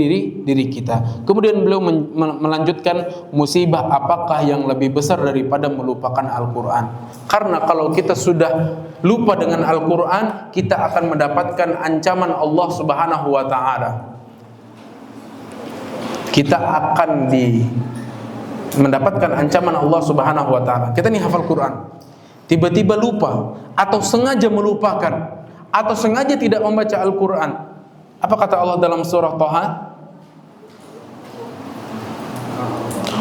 diri kita. Kemudian beliau melanjutkan, musibah apakah yang lebih besar daripada melupakan Al-Qur'an? Karena kalau kita sudah lupa dengan Al-Qur'an, kita akan mendapatkan ancaman Allah Subhanahu wa taala. Kita akan mendapatkan ancaman Allah Subhanahu wa taala. Kita nih hafal Quran, tiba-tiba lupa atau sengaja melupakan atau sengaja tidak membaca Al-Qur'an. Apa kata Allah dalam surah Thaha?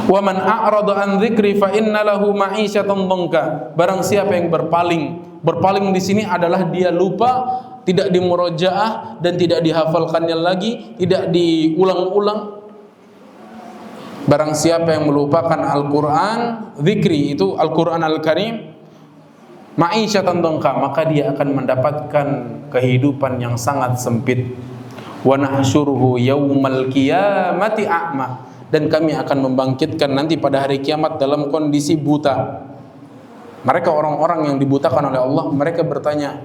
Wa man a'rada an dzikri fa inna lahu ma'isyatan dhanka. Barang siapa yang berpaling di sini adalah dia lupa, tidak dimurojaah dan tidak dihafalkannya lagi, tidak diulang-ulang. Barang siapa yang melupakan Al-Qur'an, zikri itu Al-Qur'an Al-Karim, ma'isyatan dhanka, maka dia akan mendapatkan kehidupan yang sangat sempit. Wa nahsyuruhu yaumal qiyamati a'ma, dan kami akan membangkitkan nanti pada hari kiamat dalam kondisi buta. Mereka orang-orang yang dibutakan oleh Allah, mereka bertanya,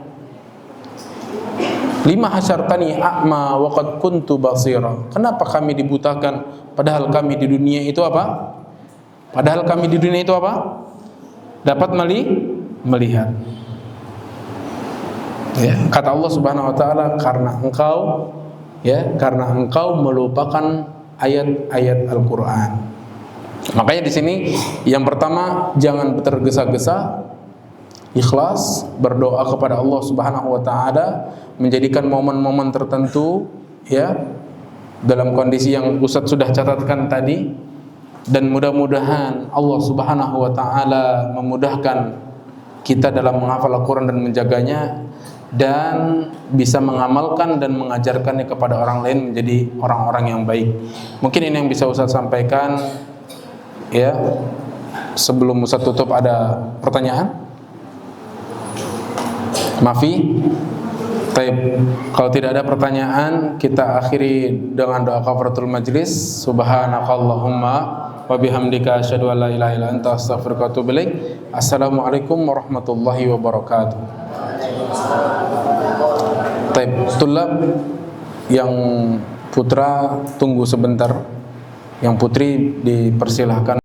lima hasyartani a'ma wa qad kuntu basira. Kenapa kami dibutakan padahal kami di dunia itu apa? Padahal kami di dunia itu apa? Dapat melihat. Ya, kata Allah Subhanahu wa taala, karena engkau melupakan ayat-ayat Al-Qur'an. Makanya di sini yang pertama, jangan tergesa-gesa, ikhlas, berdoa kepada Allah Subhanahu wa taala, menjadikan momen-momen tertentu ya dalam kondisi yang Ustaz sudah catatkan tadi, dan mudah-mudahan Allah Subhanahu wa taala memudahkan kita dalam menghafal Al-Qur'an dan menjaganya, dan bisa mengamalkan dan mengajarkannya kepada orang lain menjadi orang-orang yang baik. Mungkin ini yang bisa Ustaz sampaikan ya. Sebelum Ustaz tutup, ada pertanyaan? Mafi? Taib. Kalau tidak ada pertanyaan, kita akhiri dengan doa kafaratul majlis. Subhanakallahumma wa bihamdika asyhadu an la ilaha illa anta astaghfiruka wa atubu ilaik. Assalamualaikum warahmatullahi wabarakatuh. Taib. Tulab yang putra tunggu sebentar. Yang putri dipersilahkan.